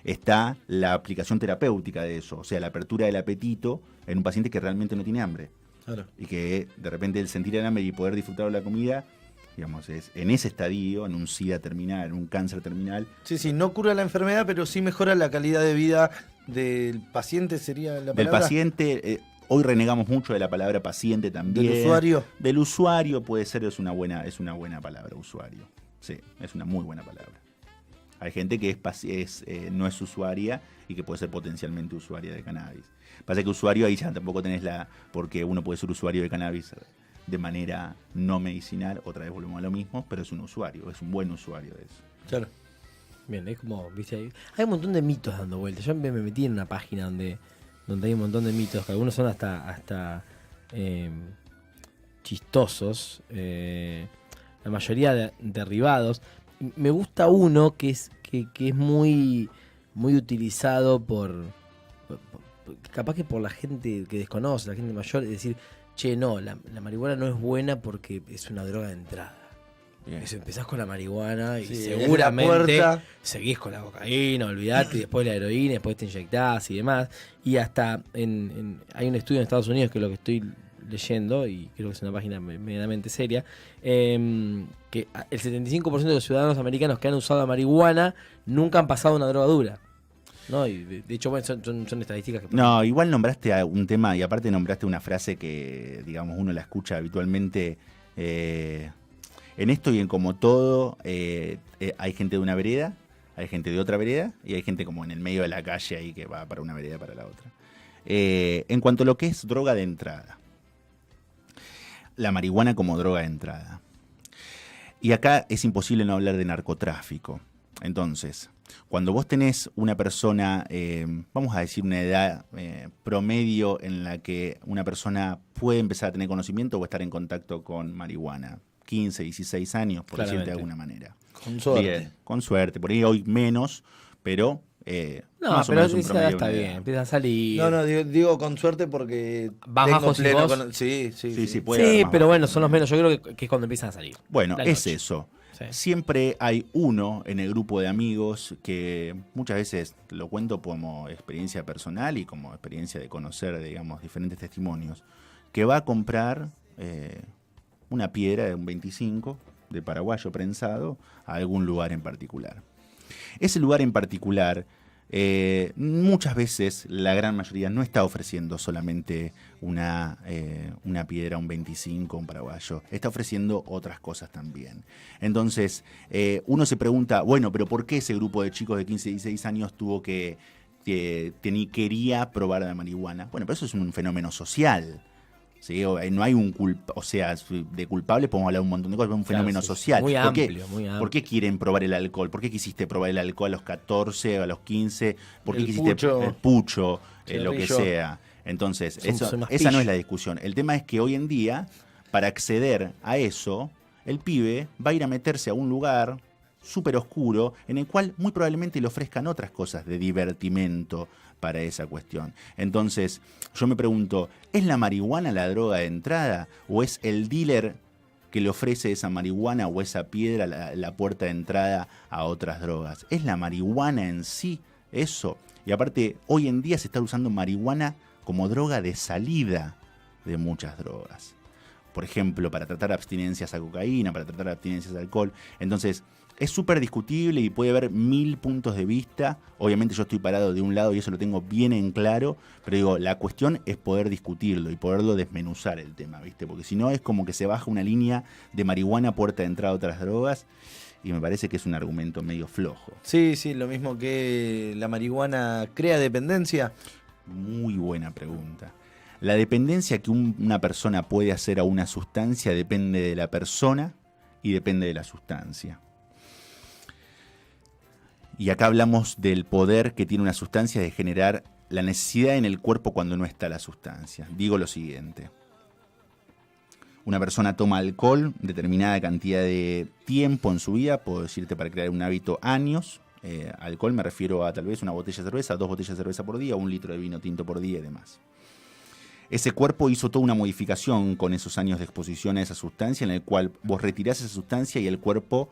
S3: está la aplicación terapéutica de eso, o sea, la apertura del apetito en un paciente que realmente no tiene hambre. Claro. Y que de repente el sentir el hambre y poder disfrutar de la comida, digamos, es en ese estadio, en un SIDA terminal, en un cáncer terminal.
S4: Sí, no cura la enfermedad, pero sí mejora la calidad de vida del paciente, sería la palabra.
S3: Del paciente. Hoy renegamos mucho de la palabra paciente también.
S4: ¿Del usuario?
S3: Del usuario puede ser, es una buena palabra, usuario. Sí, es una muy buena palabra. Hay gente que no es usuaria y que puede ser potencialmente usuaria de cannabis. Pasa que usuario ahí ya tampoco tenés porque uno puede ser usuario de cannabis de manera no medicinal, otra vez volvemos a lo mismo, pero es un usuario, es un buen usuario de eso.
S4: Claro.
S2: Bien, es como, viste, hay un montón de mitos dando vueltas. Yo me metí en una página donde hay un montón de mitos, que algunos son hasta chistosos, la mayoría derribados. Me gusta uno que es muy, muy utilizado capaz que por la gente que desconoce, la gente mayor, es decir, che, no, la marihuana no es buena porque es una droga de entrada. Empezás con la marihuana y seguramente seguís con la cocaína, olvidate, y después la heroína, después te inyectás y demás. Y hasta hay un estudio en Estados Unidos, que es lo que estoy leyendo, y creo que es una página medianamente seria, que el 75% de los ciudadanos americanos que han usado la marihuana nunca han pasado una droga dura. No, y de hecho, bueno, son estadísticas que...
S3: No, igual nombraste un tema, y aparte nombraste una frase que, digamos, uno la escucha habitualmente. En esto y en como todo, hay gente de una vereda, hay gente de otra vereda, y hay gente como en el medio de la calle ahí que va para una vereda para la otra. En cuanto a lo que es droga de entrada, la marihuana como droga de entrada. Y acá es imposible no hablar de narcotráfico. Entonces, Cuando vos tenés una persona, vamos a decir una edad promedio en la que una persona puede empezar a tener conocimiento o estar en contacto con marihuana, 15, 16 años, por decirte de alguna manera.
S4: Con suerte.
S3: Bien, con suerte. Por ahí hoy menos, pero
S2: No,
S3: más o
S2: pero
S3: menos un
S2: esa
S3: promedio
S2: está
S3: de una
S2: bien,
S3: edad.
S2: empieza a salir.
S4: No, digo con suerte porque
S2: ¿Vas
S4: tengo
S2: bajo si
S4: pleno
S2: vos?
S4: Sí,
S3: puede haber
S2: Sí,
S3: más
S2: pero
S3: bajo.
S2: bueno, son los menos. Yo creo que es cuando empiezan a salir.
S3: Bueno,
S2: La
S3: es
S2: noche.
S3: eso.
S2: Sí.
S3: Siempre hay uno en el grupo de amigos que muchas veces lo cuento como experiencia personal y como experiencia de conocer, digamos, diferentes testimonios, que va a comprar una piedra de un 25 de paraguayo prensado a algún lugar en particular. Ese lugar en particular, muchas veces, la gran mayoría, no está ofreciendo solamente una piedra, un 25, un paraguayo. Está ofreciendo otras cosas también. Entonces, uno se pregunta, bueno, pero ¿por qué ese grupo de chicos de 15 y 16 años quería probar la marihuana? Bueno, pero eso es un fenómeno social. ¿Sí? No hay de culpables podemos hablar un montón de cosas, pero es un fenómeno
S2: sí,
S3: social.
S2: muy
S3: ¿Por qué?
S2: amplio, muy amplio.
S3: ¿Por qué quieren probar el alcohol? ¿Por qué quisiste probar el alcohol a los 14, a los 15? ¿Por qué
S4: El
S3: quisiste
S4: pucho,
S3: el pucho, lo que
S4: cigarrillo.
S3: sea? Entonces,
S2: Son unos
S3: esa no
S2: pillos.
S3: es la discusión. El tema es que hoy en día, para acceder a eso, el pibe va a ir a meterse a un lugar súper oscuro en el cual muy probablemente le ofrezcan otras cosas de divertimento para esa cuestión. Entonces, yo me pregunto, ¿es la marihuana la droga de entrada o es el dealer que le ofrece esa marihuana o esa piedra la puerta de entrada a otras drogas? ¿Es la marihuana en sí eso? Y aparte, hoy en día se está usando marihuana como droga de salida de muchas drogas. Por ejemplo, para tratar abstinencias a cocaína, para tratar abstinencias a alcohol. Entonces, es súper discutible y puede haber 1000 puntos de vista. Obviamente yo estoy parado de un lado y eso lo tengo bien en claro, pero digo, la cuestión es poder discutirlo y poderlo desmenuzar el tema, ¿viste? Porque si no es como que se baja una línea de marihuana puerta de entrada a otras drogas y me parece que es un argumento medio flojo.
S4: Sí, lo mismo que la marihuana crea dependencia.
S3: Muy buena pregunta. La dependencia que una persona puede hacer a una sustancia depende de la persona y depende de la sustancia. Y acá hablamos del poder que tiene una sustancia de generar la necesidad en el cuerpo cuando no está la sustancia. Digo lo siguiente. Una persona toma alcohol determinada cantidad de tiempo en su vida, puedo decirte para crear un hábito años. Alcohol me refiero a tal vez una botella de cerveza, 2 botellas de cerveza por día, 1 litro de vino tinto por día y demás. Ese cuerpo hizo toda una modificación con esos años de exposición a esa sustancia en el cual vos retirás esa sustancia y el cuerpo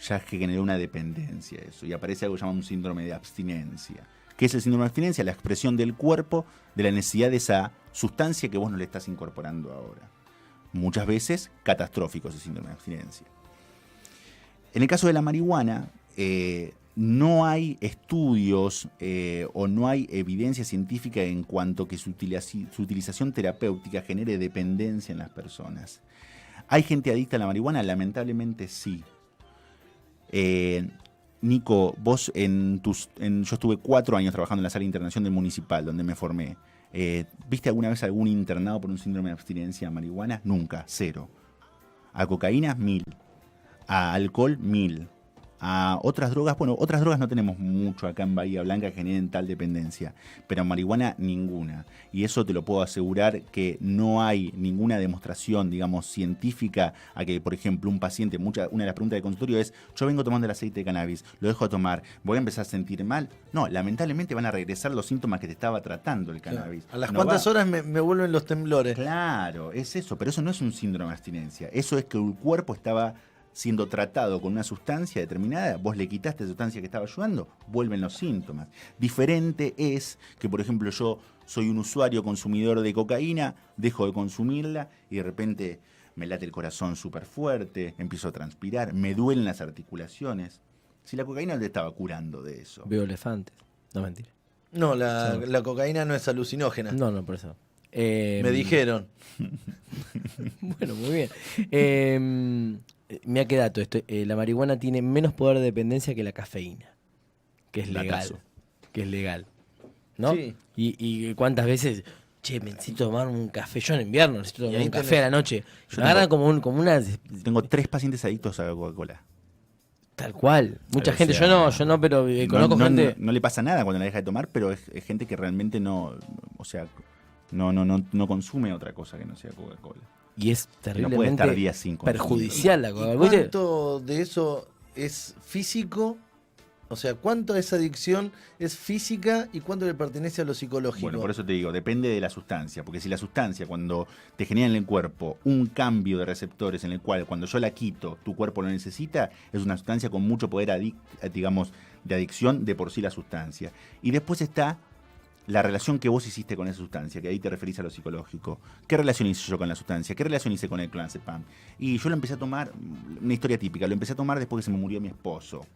S3: ya generó una dependencia de eso. Y aparece algo llamado un síndrome de abstinencia. ¿Qué es el síndrome de abstinencia? La expresión del cuerpo de la necesidad de esa sustancia que vos no le estás incorporando ahora. Muchas veces catastrófico ese síndrome de abstinencia. En el caso de la marihuana, no hay estudios o no hay evidencia científica en cuanto que su utilización terapéutica genere dependencia en las personas. ¿Hay gente adicta a la marihuana? Lamentablemente sí. Nico, vos yo estuve 4 años trabajando en la sala de internación del municipal donde me formé. ¿Viste alguna vez algún internado por un síndrome de abstinencia a marihuana? Nunca, 0. A cocaína, 1000. A alcohol, 1000. A otras drogas, bueno, otras drogas no tenemos mucho acá en Bahía Blanca que generen tal dependencia, pero a marihuana ninguna. Y eso te lo puedo asegurar que no hay ninguna demostración, digamos, científica a que, por ejemplo, un paciente, una de las preguntas de consultorio es, yo vengo tomando el aceite de cannabis, lo dejo de tomar, ¿voy a empezar a sentir mal? No, lamentablemente van a regresar los síntomas que te estaba tratando el cannabis.
S4: A las
S3: No
S4: cuantas
S3: va-
S4: horas me vuelven los temblores.
S3: Claro, es eso, pero eso no es un síndrome de abstinencia. Eso es que el cuerpo estaba siendo tratado con una sustancia determinada, vos le quitaste la sustancia que estaba ayudando, vuelven los síntomas. Diferente es que, por ejemplo, yo soy un usuario consumidor de cocaína, dejo de consumirla y de repente me late el corazón súper fuerte, empiezo a transpirar, me duelen las articulaciones. Si la cocaína no te estaba curando de eso.
S2: Veo elefantes. No, mentira.
S4: No, la cocaína no es alucinógena.
S2: No, por eso.
S4: Me dijeron.
S2: Bueno, muy bien. Mira qué dato esto. La marihuana tiene menos poder de dependencia que la cafeína. Que es legal.
S3: Datazo.
S2: Que es legal. ¿No?
S4: Sí.
S2: Y cuántas veces, che, me necesito tomar un café. Yo en invierno necesito tomar
S4: ahí
S2: un café
S4: tenés-
S2: a la noche.
S3: Yo
S2: Me agarran
S3: tengo-
S2: como una...
S3: Tengo 3 pacientes adictos a la Coca-Cola.
S2: Tal cual. Mucha
S3: O
S2: gente,
S3: sea,
S2: yo no, pero conozco gente.
S3: No le pasa nada cuando la deja de tomar, pero es gente que realmente no, o sea, no consume otra cosa que no sea Coca-Cola.
S2: Y es
S3: Que no puede estar
S2: terriblemente
S3: días sin consumir.
S2: perjudicial la
S4: ¿Y
S2: Coca-Cola.
S4: cuánto de eso es físico? O sea, ¿cuánto de esa adicción es física y cuánto le pertenece a lo psicológico?
S3: Bueno, por eso te digo, depende de la sustancia, porque si la sustancia cuando te genera en el cuerpo un cambio de receptores en el cual cuando yo la quito tu cuerpo lo necesita, es una sustancia con mucho poder digamos, de adicción de por sí la sustancia. Y después está la relación que vos hiciste con esa sustancia, que ahí te referís a lo psicológico. ¿Qué relación hice yo con la sustancia? ¿Qué relación hice con el clonazepam? Y yo lo empecé a tomar, una historia típica, lo empecé a tomar después que se me murió mi esposo,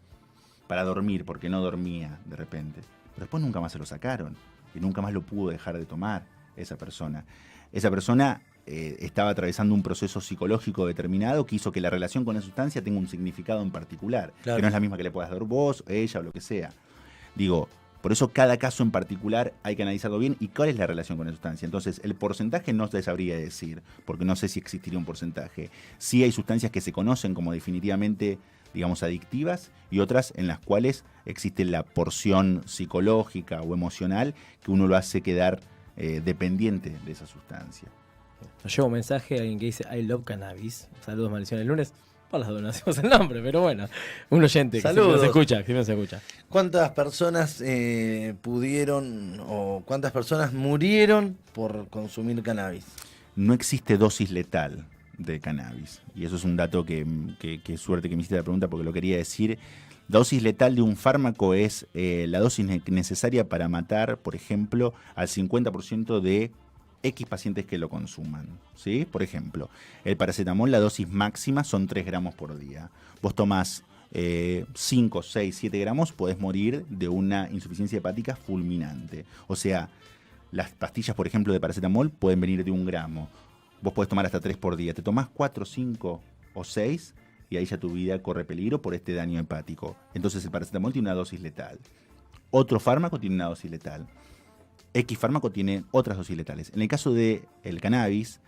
S3: para dormir, porque no dormía de repente. Pero después nunca más se lo sacaron y nunca más lo pudo dejar de tomar esa persona. Esa persona estaba atravesando un proceso psicológico determinado que hizo que la relación con la sustancia tenga un significado en particular,
S4: Claro.
S3: que no es la misma que le puedas dar vos, ella o lo que sea. Digo, por eso cada caso en particular hay que analizarlo bien y cuál es la relación con la sustancia. Entonces, el porcentaje no te sabría decir, porque no sé si existiría un porcentaje. Sí hay sustancias que se conocen como definitivamente, digamos, adictivas y otras en las cuales existe la porción psicológica o emocional que uno lo hace quedar dependiente de esa sustancia.
S2: Nos llega un mensaje de alguien que dice I love cannabis. Saludos, maldición el lunes. Por las dos no decimos el nombre, pero bueno. Un oyente que siempre
S4: Saludos.
S2: siempre nos escucha.
S4: ¿Cuántas personas pudieron o cuántas personas murieron por consumir cannabis?
S3: No existe dosis letal de cannabis. Y eso es un dato que suerte que me hiciste la pregunta porque lo quería decir. Dosis letal de un fármaco es la dosis necesaria para matar, por ejemplo, al 50% de X pacientes que lo consuman, ¿sí? Por ejemplo, el paracetamol, la dosis máxima son 3 gramos por día. Vos tomás 5, 6, 7 gramos, podés morir de una insuficiencia hepática fulminante. O sea, las pastillas, por ejemplo, de paracetamol pueden venir de 1 gramo. Vos podés tomar hasta 3 por día. Te tomás 4, 5 o 6 y ahí ya tu vida corre peligro por este daño hepático. Entonces el paracetamol tiene una dosis letal. Otro fármaco tiene una dosis letal. X fármaco tiene otras dosis letales. En el caso del cannabis,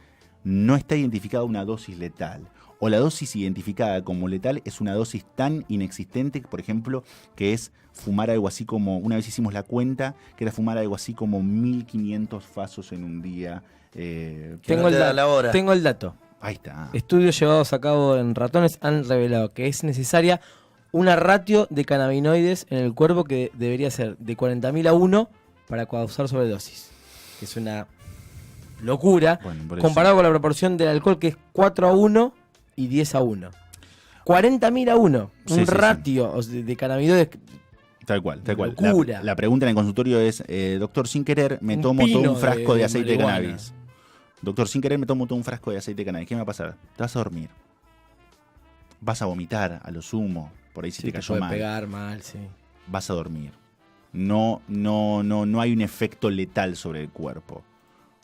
S3: no está identificada una dosis letal. O la dosis identificada como letal es una dosis tan inexistente, por ejemplo, que es fumar algo así como, una vez hicimos la cuenta, que era fumar algo así como 1500 fasos en un día.
S2: Tengo
S4: te da la hora.
S2: tengo el dato.
S3: Ahí está.
S2: Estudios llevados a cabo en ratones han revelado que es necesaria una ratio de cannabinoides en el cuerpo que debería ser de 40.000 a 1 para causar sobredosis. Que es una locura,
S3: Bueno, por eso.
S2: comparado con la proporción del alcohol que es 4 a 1 y 10 a 1. 40.000 a 1,
S3: Sí,
S2: un
S3: sí, sí.
S2: ratio de cannabinoides.
S3: Tal cual, tal cual.
S2: Locura.
S3: La pregunta en el consultorio es, doctor, sin querer me
S2: Un
S3: tomo todo
S2: pino
S3: un frasco de
S2: de
S3: aceite de
S2: marihuana.
S3: cannabis. Doctor, sin querer me tomo todo un frasco de aceite de cannabis. ¿Qué me va a pasar? Te vas a dormir. Vas a vomitar a lo sumo, por ahí si
S2: Sí,
S3: te
S2: te
S3: cayó
S2: puede
S3: mal.
S2: pegar mal, sí.
S3: Vas a dormir. No hay un efecto letal sobre el cuerpo.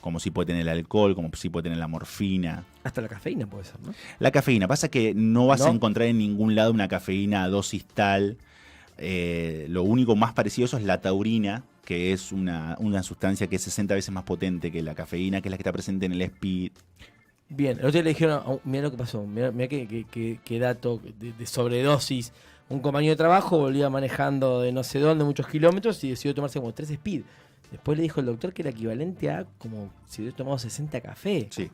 S3: Como si puede tener el alcohol, como si puede tener la morfina.
S2: Hasta la cafeína puede ser, ¿no?
S3: La cafeína, pasa que no vas a
S2: ¿No?
S3: encontrar en ningún lado una cafeína a dosis tal. Lo único más parecido a eso es la taurina, que es una sustancia que es 60 veces más potente que la cafeína, que es la que está presente en el speed.
S2: Bien, el otro día le dijeron, mira lo que pasó, mira qué dato de sobredosis. Un compañero de trabajo volvía manejando de no sé dónde, muchos kilómetros, y decidió tomarse como 3 speed. Después le dijo el doctor que era equivalente a como si hubiera tomado 60 café.
S3: Sí.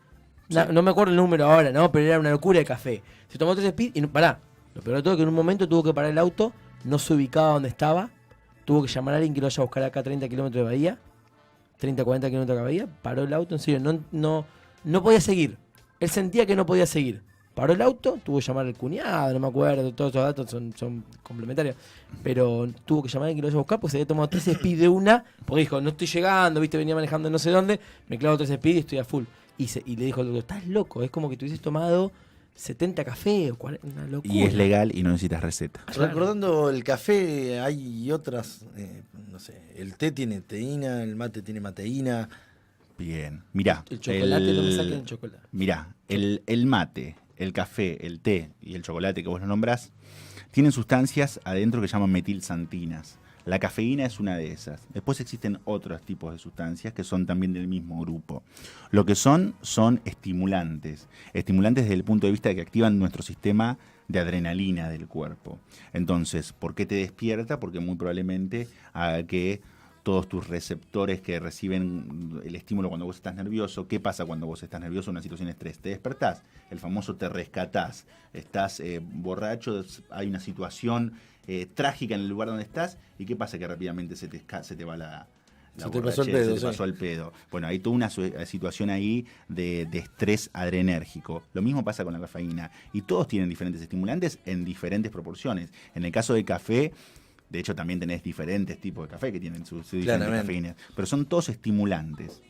S2: No me acuerdo el número ahora, ¿no? Pero era una locura de café. Se tomó 3 speed y pará. Lo peor de todo es que en un momento tuvo que parar el auto, no se ubicaba donde estaba, tuvo que llamar a alguien que lo vaya a buscar acá a 30 kilómetros de Bahía, 30, 40 kilómetros de Bahía, paró el auto, en serio, no podía seguir. Él sentía que no podía seguir. Paró el auto, tuvo que llamar al cuñado, no me acuerdo, todos estos datos son complementarios. Pero tuvo que llamar a alguien que lo vaya a buscar porque se había tomado 3 speed de una, porque dijo, no estoy llegando, viste, venía manejando no sé dónde, me clavo 3 speed y estoy a full. Y le dijo al doctor, estás loco, es como que te hubieses tomado 70 café o 40, una locura.
S3: Y es legal y no necesitas receta.
S4: Recordando el café, hay otras, no sé, el té tiene teína, el mate tiene mateína.
S3: Bien. Mirá.
S2: El chocolate, no me saquen el chocolate.
S3: Mirá, el mate, el café, el té y el chocolate que vos lo nombrás, tienen sustancias adentro que llaman metilsantinas. La cafeína es una de esas. Después existen otros tipos de sustancias que son también del mismo grupo. Lo que son estimulantes. Estimulantes desde el punto de vista de que activan nuestro sistema de adrenalina del cuerpo. Entonces, ¿por qué te despierta? Porque muy probablemente haga que todos tus receptores que reciben el estímulo cuando vos estás nervioso. ¿Qué pasa cuando vos estás nervioso en una situación de estrés? Te despertás, el famoso te rescatás, estás borracho, hay una situación trágica en el lugar donde estás, ¿y qué pasa? Que rápidamente se te va la
S4: te pasó el pedo,
S3: se te pasó el pedo. Bueno, hay toda una situación ahí de estrés adrenérgico. Lo mismo pasa con la cafeína. Y todos tienen diferentes estimulantes en diferentes proporciones. En el caso del café, de hecho, también tenés diferentes tipos de café que tienen sus diferentes cafeínas. Pero son todos estimulantes.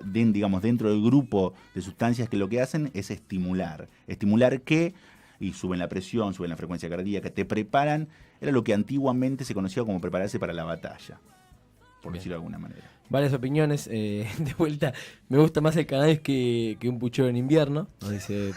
S3: Digamos, dentro del grupo de sustancias que lo que hacen es estimular. ¿Estimular qué? Y suben la presión, suben la frecuencia cardíaca, te preparan. Era lo que antiguamente se conocía como prepararse para la batalla, por decirlo de alguna manera.
S2: Varias opiniones. De vuelta, me gusta más el cannabis que un puchero en invierno. Nos dice,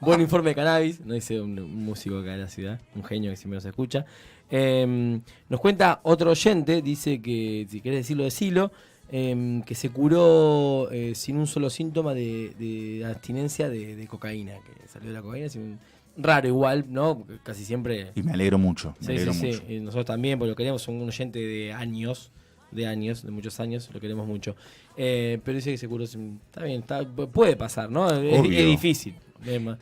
S2: buen informe de cannabis. Nos dice un músico acá de la ciudad, un genio que siempre nos escucha. Nos cuenta otro oyente, dice que, si querés decirlo, decilo, que se curó sin un solo síntoma de abstinencia de cocaína, que salió de la cocaína sin raro igual, ¿no? Porque casi siempre...
S3: Y me alegro mucho.
S2: Sí. Nosotros también, porque lo queremos, son un oyente de muchos años, lo queremos mucho. Pero dice que se curó sin... Está bien, puede pasar, ¿no? Es difícil.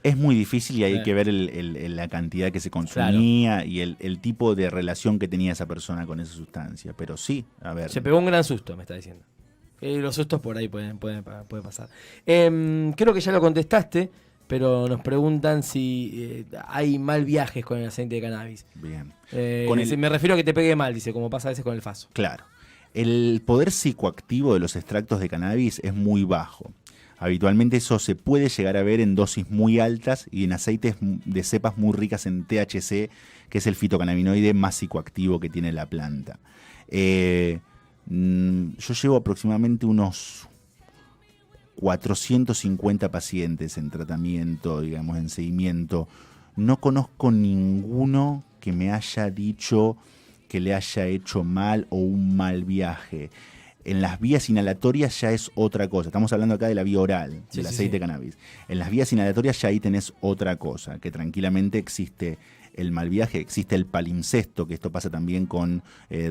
S3: Es muy difícil y hay que ver la cantidad que se consumía, claro, y el tipo de relación que tenía esa persona con esa sustancia. Pero sí, a ver.
S2: Se pegó un gran susto, me está diciendo. Los sustos por ahí pueden pasar. Creo que ya lo contestaste, pero nos preguntan si hay mal viajes con el aceite de cannabis.
S3: Bien.
S2: Me refiero a que te pegue mal, dice, como pasa a veces con el faso.
S3: Claro. El poder psicoactivo de los extractos de cannabis es muy bajo. Habitualmente eso se puede llegar a ver en dosis muy altas y en aceites de cepas muy ricas en THC, que es el fitocannabinoide más psicoactivo que tiene la planta. Yo llevo aproximadamente unos 450 pacientes en tratamiento, digamos, en seguimiento. No conozco ninguno que me haya dicho que le haya hecho mal o un mal viaje. En las vías inhalatorias ya es otra cosa. Estamos hablando acá de la vía oral, del aceite de cannabis. En las vías inhalatorias ya ahí tenés otra cosa, que tranquilamente existe el mal viaje, existe el palimpsesto, que esto pasa también con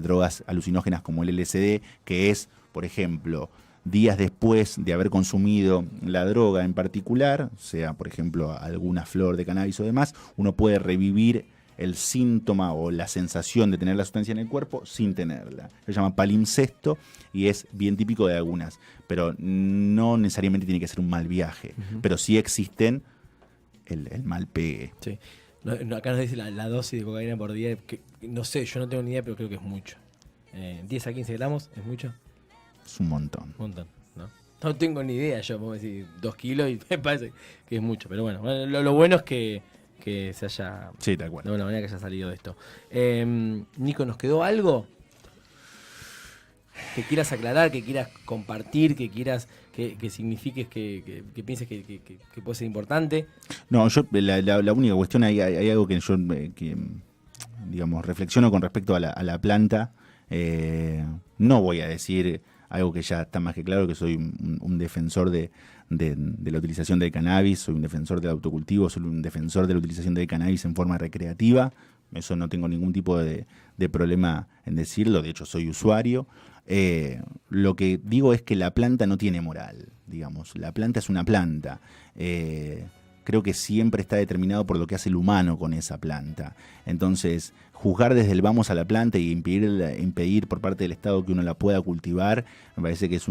S3: drogas alucinógenas como el LSD, que es, por ejemplo, días después de haber consumido la droga en particular, sea por ejemplo alguna flor de cannabis o demás, uno puede revivir el síntoma o la sensación de tener la sustancia en el cuerpo sin tenerla. Se llama palimpsesto y es bien típico de algunas, pero no necesariamente tiene que ser un mal viaje, pero sí existen el mal pegue.
S2: Sí. Acá nos dice la dosis de cocaína por día, que no sé, yo no tengo ni idea, pero creo que es mucho. 10 a 15 gramos, ¿es mucho?
S3: Es un montón.
S2: ¿No? No tengo ni idea, yo puedo decir 2 kilos y me parece que es mucho, pero bueno, lo bueno es que se haya...
S3: Sí, tal cual.
S2: De alguna manera que haya salido de esto. Nico, ¿nos quedó algo que quieras aclarar, que quieras compartir, que quieras que signifiques, que pienses que puede ser importante?
S3: No, yo la única cuestión, hay algo que yo digamos, reflexiono con respecto a la planta. No voy a decir algo que ya está más que claro, que soy un defensor de la utilización del cannabis, soy un defensor del autocultivo, soy un defensor de la utilización del cannabis en forma recreativa. Eso no tengo ningún tipo de problema en decirlo, de hecho soy usuario. Lo que digo es que la planta no tiene moral, digamos, la planta es una planta. Creo que siempre está determinado por lo que hace el humano con esa planta. Entonces, juzgar desde el vamos a la planta y impedir por parte del Estado que uno la pueda cultivar, me parece que es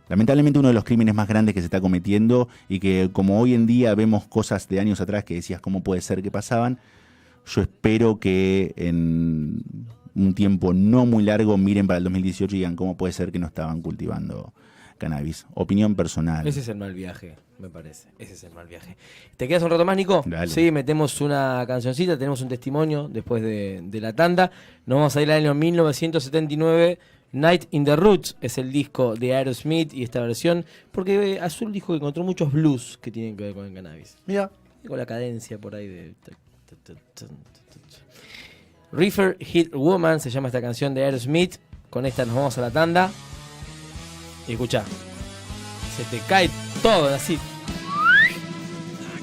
S3: lamentablemente uno de los crímenes más grandes que se está cometiendo, y que como hoy en día vemos cosas de años atrás que decías cómo puede ser que pasaban, yo espero que en un tiempo no muy largo miren para el 2018 y digan cómo puede ser que no estaban cultivando cannabis. Opinión personal.
S2: Ese es el mal viaje, me parece. Ese es el mal viaje. ¿Te quedas un rato más, Nico?
S3: Dale.
S2: Sí, metemos una cancioncita, tenemos un testimonio después de la tanda. Nos vamos a ir al año 1979. Night in the Roots es el disco de Aerosmith y esta versión, porque Azul dijo que encontró muchos blues que tienen que ver con el cannabis.
S4: Mira.
S2: Y con la cadencia por ahí de... River Hit Woman se llama esta canción de Aerosmith. Con esta nos vamos a la tanda. Y escuchá, se te cae todo así.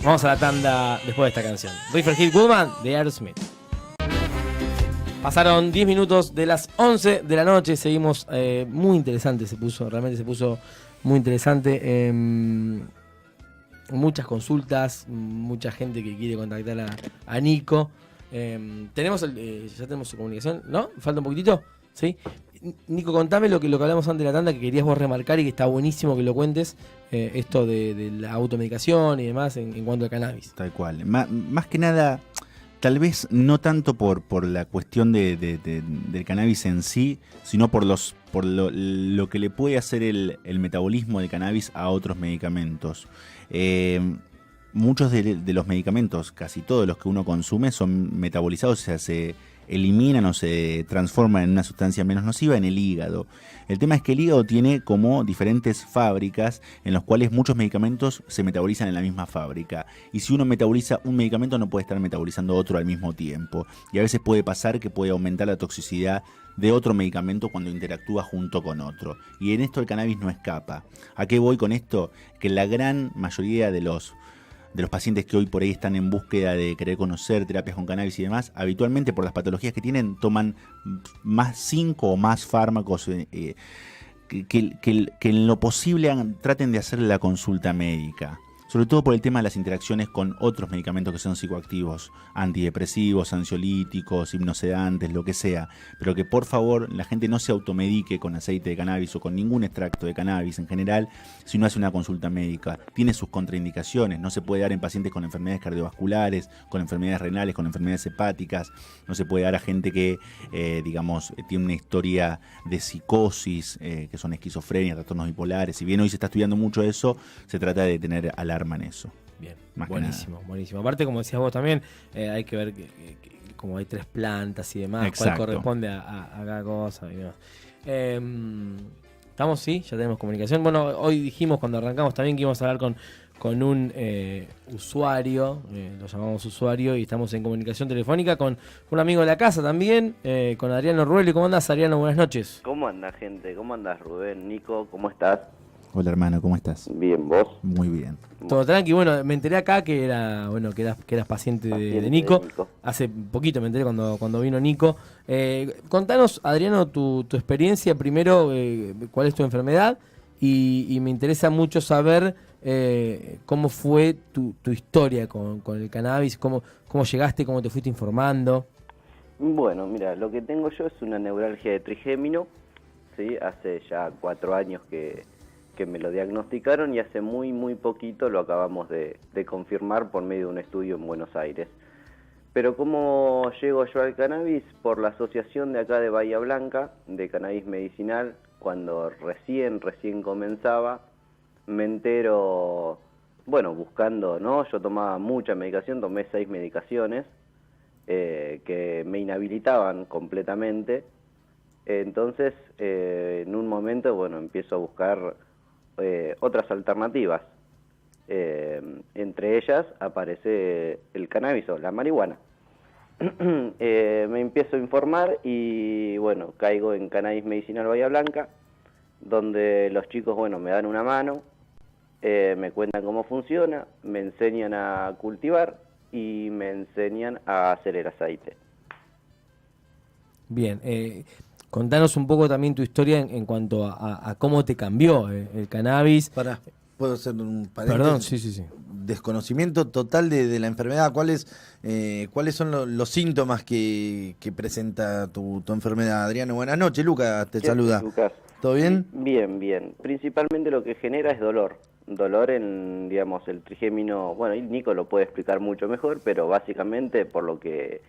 S2: Vamos a la tanda después de esta canción. River Hit Woman de Aerosmith. Pasaron 10 minutos de las 11 de la noche. Seguimos, muy interesante realmente se puso muy interesante. Muchas consultas, mucha gente que quiere contactar a Nico. Tenemos ya tenemos su comunicación, ¿no? ¿Falta un poquitito? ¿Sí? Nico, contame lo que hablamos antes de la tanda, que querías vos remarcar y que está buenísimo que lo cuentes, esto de la automedicación y demás en cuanto al cannabis.
S3: Tal cual. Más que nada, tal vez no tanto por la cuestión del cannabis en sí, sino por lo que le puede hacer el metabolismo del cannabis a otros medicamentos. Muchos de los medicamentos, casi todos los que uno consume, son metabolizados, o sea, se eliminan o se transforman en una sustancia menos nociva en el hígado. El tema es que el hígado tiene como diferentes fábricas en las cuales muchos medicamentos se metabolizan en la misma fábrica. Y si uno metaboliza un medicamento no puede estar metabolizando otro al mismo tiempo. Y a veces puede pasar que puede aumentar la toxicidad de otro medicamento cuando interactúa junto con otro. Y en esto el cannabis no escapa. ¿A qué voy con esto? Que la gran mayoría de los pacientes que hoy por ahí están en búsqueda de querer conocer terapias con cannabis y demás, habitualmente por las patologías que tienen toman más 5 o más fármacos que en lo posible traten de hacerle la consulta médica. Sobre todo por el tema de las interacciones con otros medicamentos que son psicoactivos, antidepresivos, ansiolíticos, hipnosedantes, lo que sea. Pero que por favor la gente no se automedique con aceite de cannabis o con ningún extracto de cannabis en general si no hace una consulta médica. Tiene sus contraindicaciones, no se puede dar en pacientes con enfermedades cardiovasculares, con enfermedades renales, con enfermedades hepáticas, no se puede dar a gente que, tiene una historia de psicosis, que son esquizofrenia, trastornos bipolares. Si bien hoy se está estudiando mucho eso, se trata de tener alarma en eso.
S2: Bien, buenísimo, buenísimo. Aparte, como decías vos también, hay que ver que como hay 3 plantas y demás,
S3: exacto,
S2: cuál corresponde a cada cosa y demás. ¿Estamos? Sí, ya tenemos comunicación. Bueno, hoy dijimos cuando arrancamos también que íbamos a hablar con un usuario, lo llamamos usuario, y estamos en comunicación telefónica con un amigo de la casa también, con Adriano Rueli. ¿Cómo andás, Adriano? Buenas noches.
S5: ¿Cómo andás, gente? ¿Cómo andás, Rubén? Nico, ¿cómo estás?
S3: Hola hermano, ¿cómo estás?
S5: Bien, ¿vos?
S3: Muy bien.
S2: Todo tranqui. Bueno, me enteré acá que eras paciente de Nico. Hace poquito me enteré cuando vino Nico. Contanos, Adriano, tu experiencia primero, cuál es tu enfermedad, y me interesa mucho saber cómo fue tu historia con el cannabis, cómo llegaste, cómo te fuiste informando.
S5: Bueno, mira, lo que tengo yo es una neuralgia de trigémino, ¿sí? Hace ya 4 años que me lo diagnosticaron y hace muy poquito lo acabamos de confirmar por medio de un estudio en Buenos Aires. Pero ¿cómo llego yo al cannabis? Por la asociación de acá de Bahía Blanca, de cannabis medicinal, cuando recién comenzaba, me entero, bueno, buscando, ¿no? Yo tomaba mucha medicación, tomé 6 medicaciones que me inhabilitaban completamente. Entonces, en un momento, bueno, empiezo a buscar otras alternativas. Entre ellas aparece el cannabis o la marihuana. Me empiezo a informar y bueno, caigo en Cannabis Medicinal Bahía Blanca, donde los chicos, bueno, me dan una mano, me cuentan cómo funciona, me enseñan a cultivar y me enseñan a hacer el aceite.
S2: Bien, contanos un poco también tu historia en cuanto a cómo te cambió el cannabis.
S4: ¿Puedo hacer un paréntesis?
S2: Perdón, sí.
S4: Desconocimiento total de la enfermedad. ¿Cuáles son los síntomas que presenta tu enfermedad, Adriano? Buenas noches, Lucas, te saluda.
S5: Lucas?
S4: ¿Todo bien?
S5: Bien. Principalmente lo que genera es dolor. Dolor en, digamos, el trigémino. Bueno, y Nico lo puede explicar mucho mejor, pero básicamente, por lo que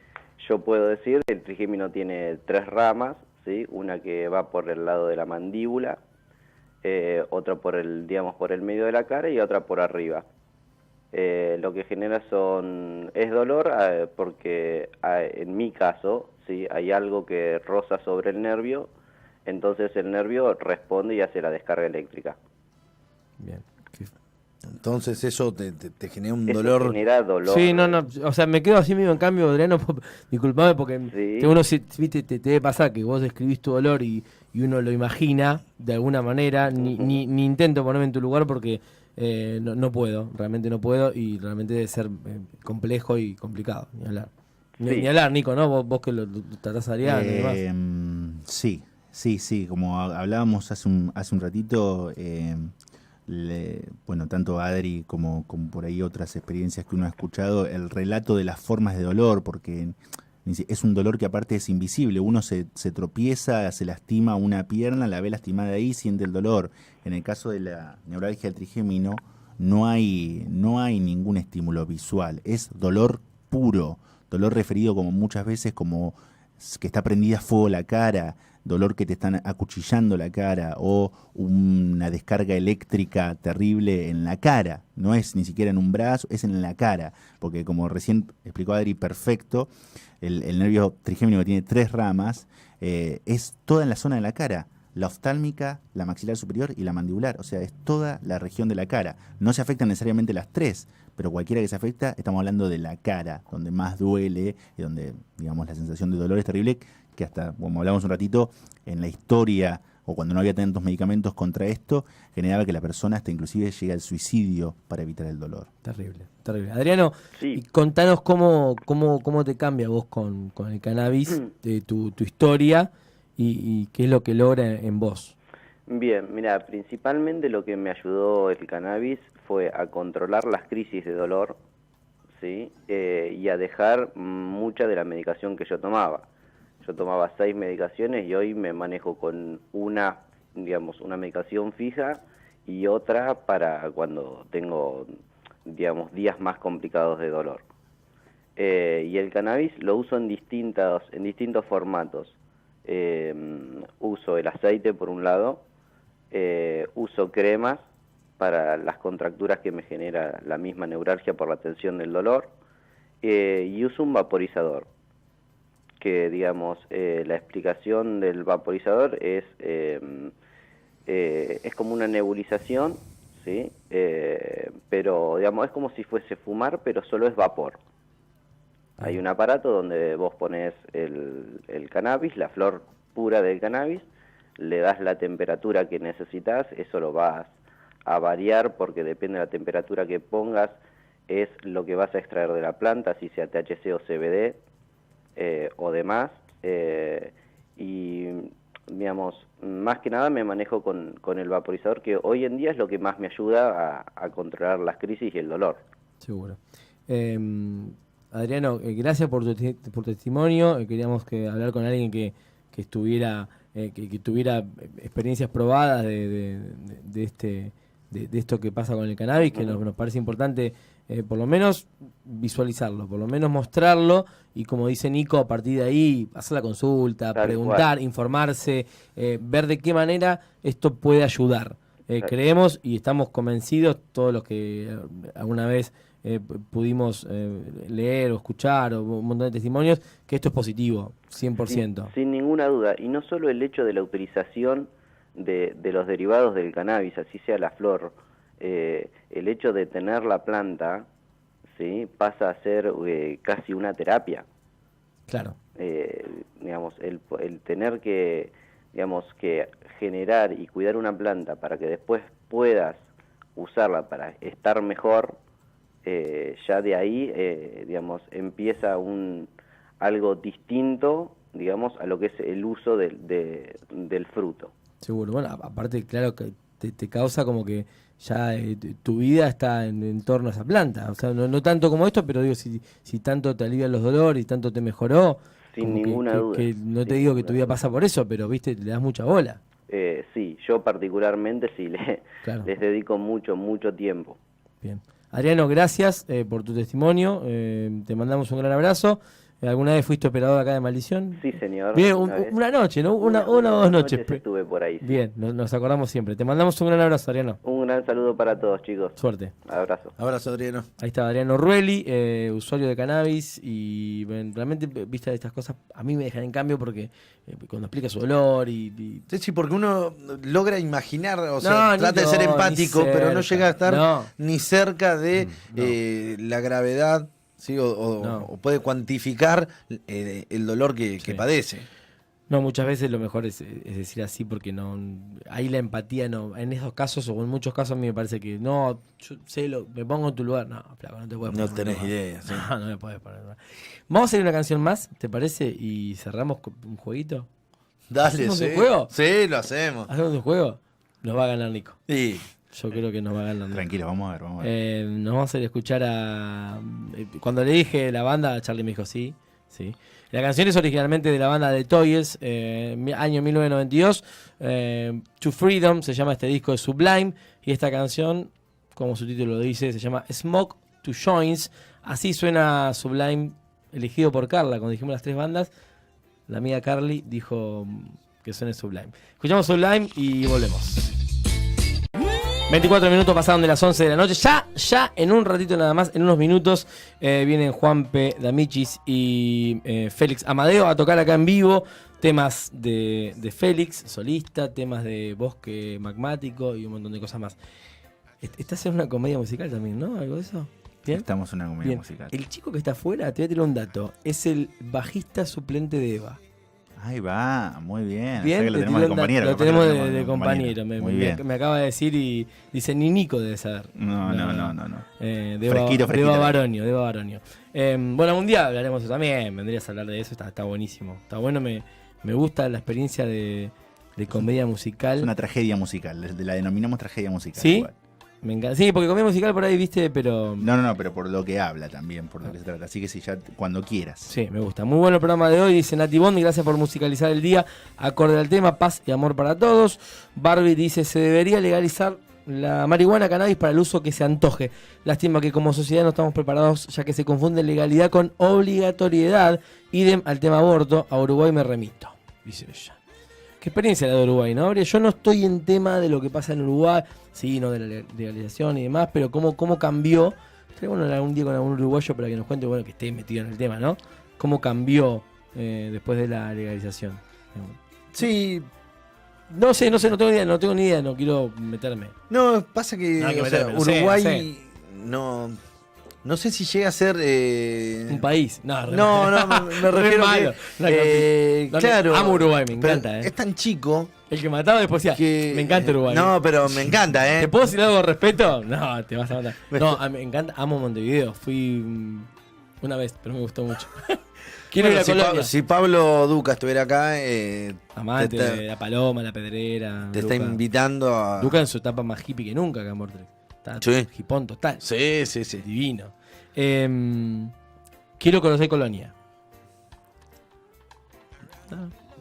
S5: yo puedo decir, el trigémino tiene 3 ramas, ¿sí? Una que va por el lado de la mandíbula, otra por el medio de la cara y otra por arriba. Lo que genera es dolor porque en mi caso, ¿sí? Hay algo que roza sobre el nervio, entonces el nervio responde y hace la descarga eléctrica.
S2: Bien.
S4: Entonces eso te genera un
S5: Eso
S4: dolor.
S5: genera dolor.
S2: Sí, no, o sea, me quedo así mismo. En cambio, Adriano, disculpame porque
S5: Sí.
S2: que uno, viste, te debe pasar que vos escribís tu dolor y uno lo imagina de alguna manera. Ni intento ponerme en tu lugar porque no puedo, realmente no puedo y realmente debe ser complejo y complicado. Ni hablar.
S5: Sí.
S2: Ni hablar, Nico, ¿no? Vos que lo tratás a Adriano y demás.
S3: Sí, como hablábamos hace un ratito, bueno, tanto Adri como por ahí otras experiencias que uno ha escuchado, el relato de las formas de dolor, porque es un dolor que aparte es invisible, uno se tropieza, se lastima una pierna, la ve lastimada ahí, siente el dolor. En el caso de la neuralgia del trigémino no hay ningún estímulo visual, es dolor puro, dolor referido como muchas veces como que está prendida a fuego la cara, dolor que te están acuchillando la cara o una descarga eléctrica terrible en la cara. No es ni siquiera en un brazo, es en la cara. Porque como recién explicó Adri perfecto, el nervio trigémino que tiene 3 ramas es toda en la zona de la cara. La oftálmica, la maxilar superior y la mandibular. O sea, es toda la región de la cara. No se afectan necesariamente las 3, pero cualquiera que se afecta, estamos hablando de la cara, donde más duele y donde, digamos, la sensación de dolor es terrible, que hasta, como hablamos un ratito, en la historia o cuando no había tantos medicamentos contra esto, generaba que la persona hasta inclusive llegue al suicidio para evitar el dolor.
S2: Terrible, terrible. Adriano,
S5: Sí.
S2: y contanos cómo te cambia vos con el cannabis, de tu historia y qué es lo que logra en vos.
S5: Bien, mira, principalmente lo que me ayudó el cannabis fue a controlar las crisis de dolor, ¿sí? Y a dejar mucha de la medicación que yo tomaba. Yo tomaba 6 medicaciones y hoy me manejo con una medicación fija y otra para cuando tengo, digamos, días más complicados de dolor. Y el cannabis lo uso en distintos formatos. Uso el aceite por un lado, uso cremas para las contracturas que me genera la misma neuralgia por la tensión del dolor, y uso un vaporizador, que digamos, la explicación del vaporizador es como una nebulización, ¿sí? Pero digamos, es como si fuese fumar, pero solo es vapor. Hay un aparato donde vos pones el cannabis, la flor pura del cannabis, le das la temperatura que necesitas, eso lo vas a variar porque depende de la temperatura que pongas, es lo que vas a extraer de la planta, si sea THC o CBD o demás. Y digamos, más que nada me manejo con el vaporizador, que hoy en día es lo que más me ayuda a controlar las crisis y el dolor.
S2: Seguro. Adriano, gracias por tu testimonio. Queríamos hablar con alguien que estuviera, que tuviera experiencias probadas de esto que pasa con el cannabis, que nos parece importante por lo menos visualizarlo, por lo menos mostrarlo y, como dice Nico, a partir de ahí hacer la consulta,
S5: Tal
S2: preguntar,
S5: cual.
S2: informarse, ver de qué manera esto puede ayudar. Creemos y estamos convencidos, todos los que alguna vez pudimos leer o escuchar o un montón de testimonios, que esto es positivo, 100%.
S5: Sin ninguna duda, y no solo el hecho de la utilización de los derivados del cannabis, así sea la flor, el hecho de tener la planta, ¿sí? Pasa a ser casi una terapia.
S2: Claro.
S5: Digamos, el tener que, digamos, que generar y cuidar una planta para que después puedas usarla para estar mejor, ya de ahí, digamos, empieza algo distinto, digamos, a lo que es el uso del fruto.
S2: Seguro. Bueno, aparte, claro, que te causa como que ya tu vida está en torno a esa planta. O sea, no tanto como esto, pero digo, si tanto te alivian los dolores y tanto te mejoró,
S5: Sin ninguna duda.
S2: que no te digo que tu vida pasa por eso, pero, viste, le das mucha bola.
S5: Sí, yo particularmente sí,
S2: Claro.
S5: les dedico mucho tiempo.
S2: Bien. Adriano, gracias por tu testimonio. Te mandamos un gran abrazo. ¿Alguna vez fuiste operador acá de Maldición?
S5: Sí, señor.
S2: Bien,
S5: vez.
S2: una noche, ¿no? Una o dos noches.
S5: Estuve por ahí. Sí.
S2: Bien, nos acordamos siempre. Te mandamos un gran abrazo, Adriano.
S5: Un gran saludo para todos, chicos.
S2: Suerte.
S5: Abrazo.
S4: Abrazo, Adriano.
S2: Ahí está Adriano Rueli, usuario de cannabis, y realmente, viste, estas cosas a mí me dejan en cambio porque cuando explica su dolor y
S4: Sí, porque uno logra imaginar, o sea, trata de ser empático, pero no llega a estar ni cerca de la gravedad, ¿sí? O puede cuantificar el dolor que padece.
S2: No, muchas veces lo mejor es decir así porque no ahí la empatía no, en esos casos o en muchos casos a mí me parece que no, yo sé me pongo en tu lugar, no, flaco, no te puedes poner.
S4: No tenés idea, sí.
S2: No me puedes poner. Vamos a hacer una canción más, ¿te parece? Y cerramos con un jueguito.
S4: Dale,
S2: ¿Hacemos
S4: sí.
S2: un juego?
S4: Sí, lo hacemos.
S2: ¿Hacemos un juego? Nos va a ganar Nico.
S4: Sí.
S2: Yo creo que nos va a ganar Nico.
S3: Tranquilo, vamos a ver.
S2: Nos vamos a ir a escuchar cuando le dije la banda, Charlie me dijo sí. La canción es originalmente de la banda The Toys, año 1992. To Freedom se llama este disco de Sublime. Y esta canción, como su título lo dice, se llama Smoke to Joints. Así suena Sublime, elegido por Carla. Cuando dijimos las tres bandas, la amiga Carly dijo que suene Sublime. Escuchamos Sublime y volvemos. 24 minutos pasaron de las 11 de la noche. Ya en un ratito nada más, en unos minutos, vienen Juanpe D'Amicis y Félix Amadeo a tocar acá en vivo. Temas de Félix, solista, temas de Bosque Magmático y un montón de cosas más. Estás en una comedia musical también, ¿no? ¿Algo de eso? ¿Bien?
S3: Estamos en una comedia
S2: Bien.
S3: musical.
S2: El chico que está afuera, te voy a tirar un dato, es el bajista suplente de Eva.
S3: Ahí va, muy bien.
S2: Bien,
S3: O sea que lo tenemos de compañero.
S2: Lo
S3: capaz que
S2: tenemos
S3: lo
S2: de compañero.
S3: Muy bien.
S2: Me acaba de decir y dice, ni Nico debe saber.
S3: No.
S2: Deba Baronio. Bueno, un día hablaremos de eso también. Vendrías a hablar de eso, está buenísimo. Está bueno, me gusta la experiencia de comedia musical.
S3: Es una tragedia musical, la denominamos tragedia musical.
S2: ¿Sí?
S3: Igual.
S2: Me encanta. Sí, porque comedia musical por ahí, viste, pero...
S3: No, pero por lo que habla también, por lo que se trata. Así que sí, ya cuando quieras.
S2: Sí, me gusta. Muy bueno el programa de hoy, dice Nati Bondi, gracias por musicalizar el día, acorde al tema, paz y amor para todos. Barbie dice, se debería legalizar la marihuana, cannabis para el uso que se antoje. Lástima que como sociedad no estamos preparados, ya que se confunde legalidad con obligatoriedad. Idem al tema aborto, a Uruguay me remito, dice ella. Qué experiencia la de Uruguay, ¿no? Yo no estoy en tema de lo que pasa en Uruguay, sí, no de la legalización y demás, pero cómo cambió. Estaría bueno algún día con algún uruguayo para que nos cuente, bueno, que esté metido en el tema, ¿no? Cómo cambió después de la legalización.
S4: Sí.
S2: No sé, no tengo ni idea, no quiero meterme.
S4: No, pasa que,
S2: No hay que
S4: o sea,
S2: meterme, lo sé,
S4: Uruguay
S2: lo sé.
S4: no sé si llega a ser
S2: Un país. No,
S4: me refiero
S2: malo.
S4: claro.
S2: Amo Uruguay, me encanta.
S4: Es tan chico
S2: El que mataba después decía,
S4: que
S2: me encanta Uruguay.
S4: No, pero me encanta,
S2: ¿Te puedo decir algo con respeto? No, te vas a matar. No, me encanta, amo Montevideo. Fui una vez, pero me gustó mucho. Quiero ir a Colonia.
S4: Si Pablo Duca estuviera acá,
S2: Amante de la Paloma, la Pedrera.
S4: te está invitando a...
S2: Luca en su etapa más hippie que nunca acá en Vortex. Está hipón total.
S4: Sí.
S2: Divino. Quiero conocer Colonia.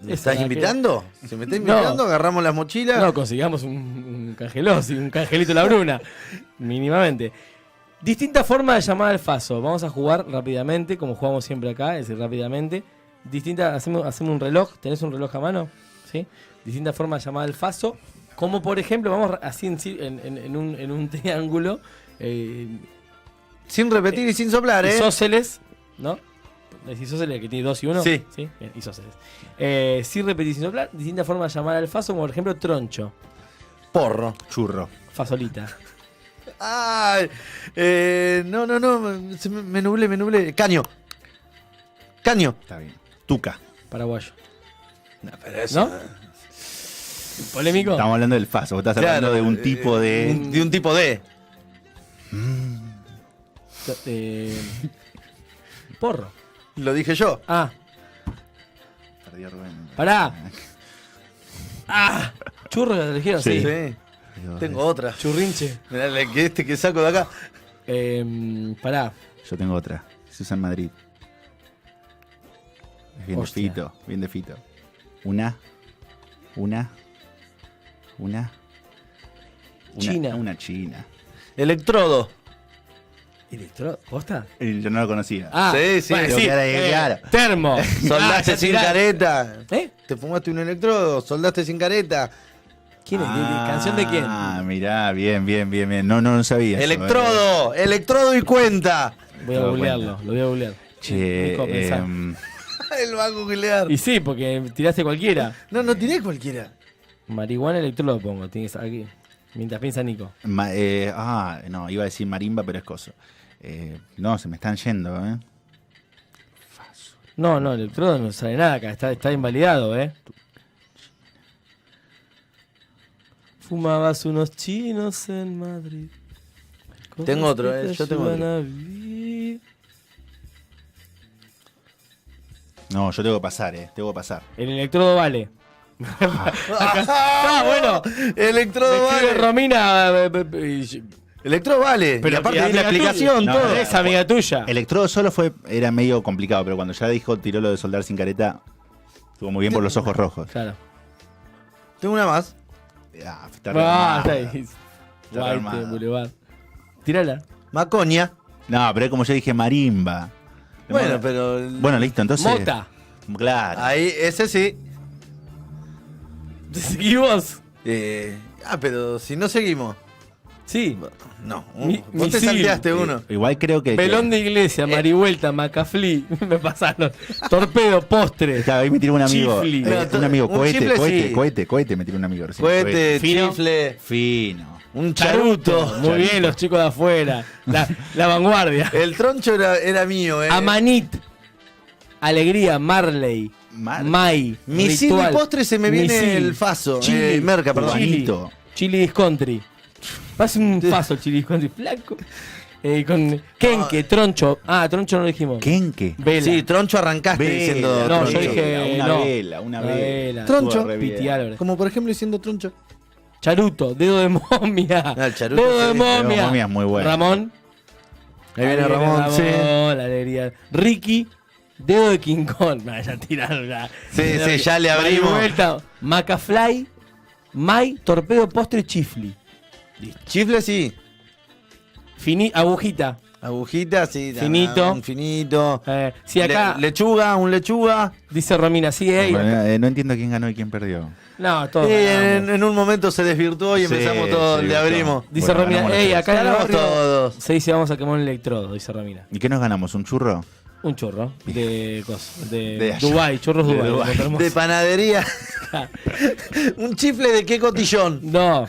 S4: ¿Me estás invitando? Si me estás invitando, agarramos las mochilas.
S2: No, consigamos un cangelosi, un cangelito la Bruna. Mínimamente. Distintas formas de llamar al Faso. Vamos a jugar rápidamente, como jugamos siempre acá, es decir, rápidamente. Hacemos un reloj. ¿Tenés un reloj a mano? ¿Sí? Distintas formas de llamar al Faso. Como por ejemplo, vamos así en un triángulo.
S4: Sin repetir y sin soplar,
S2: Isósceles, ¿no? ¿Es isósceles que tiene 2 y 1?
S4: Sí.
S2: Bien, isósceles. Sin repetir y sin soplar. Distintas formas de llamar al Faso, como por ejemplo troncho.
S4: Porro.
S3: Churro.
S2: Fasolita.
S4: Ay, no, me nublé. Caño.
S3: Está bien. Tuca.
S2: Paraguayo.
S4: No, pero eso...
S2: ¿No? ¿Polémico?
S3: Estamos hablando del Faso. Vos estás hablando de un tipo de...
S4: De un tipo de...
S2: Porro.
S4: Lo dije yo.
S3: Perdió Rubén.
S2: Pará. Churro que eligieron, sí.
S4: Tengo otra.
S2: Churrinche.
S4: Mirá, que saco de acá.
S2: Pará.
S3: Yo tengo otra. Se usa en Madrid. Es bien
S2: Hostia.
S3: de fito. Una
S2: China.
S3: Una china.
S4: Electrodo.
S2: ¿Electrodo? ¿Posta?
S3: Yo no lo conocía.
S2: Ah,
S4: Sí, sí,
S2: bueno,
S3: lo que era, claro.
S2: Termo.
S4: Soldaste
S2: Ah,
S4: sin
S2: ya
S4: careta.
S2: ¿Eh?
S4: ¿Te fumaste un electrodo? ¿Soldaste sin careta?
S2: ¿Quién es? ¿Canción de quién?
S3: Ah, mirá, bien. No sabía. eso,
S4: Electrodo, electrodo y cuenta.
S2: Voy a
S3: Todo
S2: googlearlo,
S3: cuenta.
S2: lo voy a googlear.
S3: Che,
S2: Nico, pensá.
S4: Él va a googlear.
S2: Y sí, porque tiraste cualquiera.
S4: No tiré cualquiera.
S2: Marihuana electrodo pongo, tienes aquí. Mientras piensa Nico.
S3: no, iba a decir marimba, pero es coso. No, se me están yendo, ¿eh?
S2: No, electrodo no sale nada acá, está invalidado, Fumabas unos chinos en Madrid.
S4: Tengo otro, yo tengo otro.
S2: Ayudan a vivir.
S3: No, yo tengo que pasar, tengo que pasar.
S2: El electrodo vale. Bueno.
S4: Electrodo
S2: Escribe
S4: vale.
S2: Romina.
S4: Electrodo vale.
S2: Pero
S4: y aparte
S2: y
S4: de la
S2: amiga tuya.
S4: explicación,
S3: No,
S4: todo.
S2: Es amiga tuya.
S3: Electrodo solo era medio complicado, pero cuando ya dijo, tiró lo de soldar sin careta, estuvo muy bien por los ojos rojos.
S2: Claro.
S4: Tengo una más.
S3: Está re armada.
S2: Está
S3: re
S2: White
S3: armada.
S2: Boulevard. Tírala.
S4: Macoña.
S3: No, pero es como yo dije, marimba.
S4: Bueno, pero.
S3: Bueno, listo, entonces.
S2: Mota.
S3: Claro.
S4: Ahí, ese sí.
S2: ¿Y vos?
S4: Pero si no seguimos.
S2: Sí.
S4: No.
S2: Misil.
S4: Vos te salteaste uno.
S3: Igual creo que.
S2: Pelón de iglesia, marivuelta, macaflí. Me pasaron. Torpedo, postre.
S3: Claro, ahí me tiró un amigo.
S2: Chifli.
S3: Un amigo,
S4: Un chifle,
S3: cohete, me tiró un amigo recién.
S4: Cohete,
S2: Fino.
S4: chifle,
S3: Fino.
S4: un charuto.
S2: Muy bien, los chicos de afuera. La vanguardia.
S4: El troncho era mío,
S2: Amanit. Alegría, Marley. Mai.
S4: Misil
S2: Ritual.
S4: y postre se me viene
S2: Misil.
S4: el faso.
S2: Chili.
S4: Merca, perdón.
S2: Chili.
S3: Juanito.
S2: Chili Discountry. Pasa un paso el Chili Discountry. Flaco. Con Kenke, Troncho. Troncho no lo dijimos.
S3: ¿Kenke?
S2: Vela.
S4: Sí, troncho arrancaste
S3: Vela,
S4: diciendo.
S2: No,
S4: troncho.
S2: yo dije.
S3: Una
S2: no.
S3: vela, una vela.
S4: Troncho.
S3: Estuvo re bien.
S2: Piti Álvarez.
S4: Como por ejemplo diciendo troncho.
S2: Charuto, dedo de momia.
S4: El charuto,
S2: dedo de
S4: sí.
S2: momia.
S3: Dedo de momia es muy bueno.
S2: Ramón.
S4: Ahí viene Ramón, sí.
S2: La alegría. Ricky, dedo de King Kong. Ya tiraron la.
S4: Sí, ya le abrimos.
S2: Vuelta. Macafly, Mai, torpedo, postre, chifli.
S4: Chifle sí.
S2: Agujita.
S4: Agujita, sí.
S2: Finito.
S4: Un finito.
S2: Si acá.
S4: Lechuga, un lechuga.
S2: Dice Romina, sí,
S3: No entiendo quién ganó y quién perdió.
S2: No, todos.
S4: Sí,
S2: ganamos.
S4: en un momento se desvirtuó y
S3: Sí,
S4: empezamos todo,
S3: se
S4: le
S3: desvirtuó.
S4: abrimos.
S2: Dice
S3: Bueno,
S2: Romina,
S3: ganamos los
S2: acá en el
S4: Ganamos
S2: barrio
S4: todos.
S2: se dice vamos a quemar un electrodo, dice Romina.
S3: ¿Y qué nos ganamos? ¿Un churro?
S2: Un churro de cosas. De
S3: De allá.
S2: Dubái, churros
S3: De
S2: Dubái.
S3: Dubái.
S2: encontramos.
S4: De panadería. Un chifle de qué cotillón.
S2: No.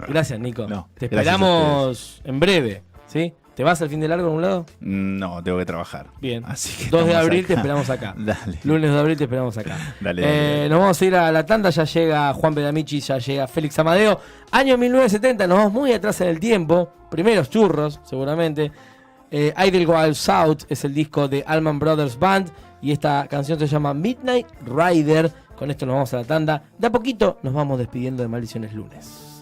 S2: Gracias, Nico.
S3: No,
S2: Te
S3: gracias a
S2: esperamos en breve, ¿sí? ¿Te vas al fin de largo a algún lado?
S3: No, tengo que trabajar.
S2: Bien.
S3: Así que
S2: 2 de
S3: estamos
S2: abril
S3: acá.
S2: te esperamos acá.
S3: Dale.
S2: Lunes 2 de abril te esperamos acá.
S3: Dale.
S2: Nos vamos a ir a la tanda, ya llega Juan Pedamichi, ya llega Félix Amadeo. Año 1970, nos vamos muy atrás en el tiempo. Primeros churros, seguramente. Idlewild South es el disco de Allman Brothers Band. Y esta canción se llama Midnight Rider. Con esto nos vamos a la tanda. De a poquito nos vamos despidiendo de Maldiciones Lunes.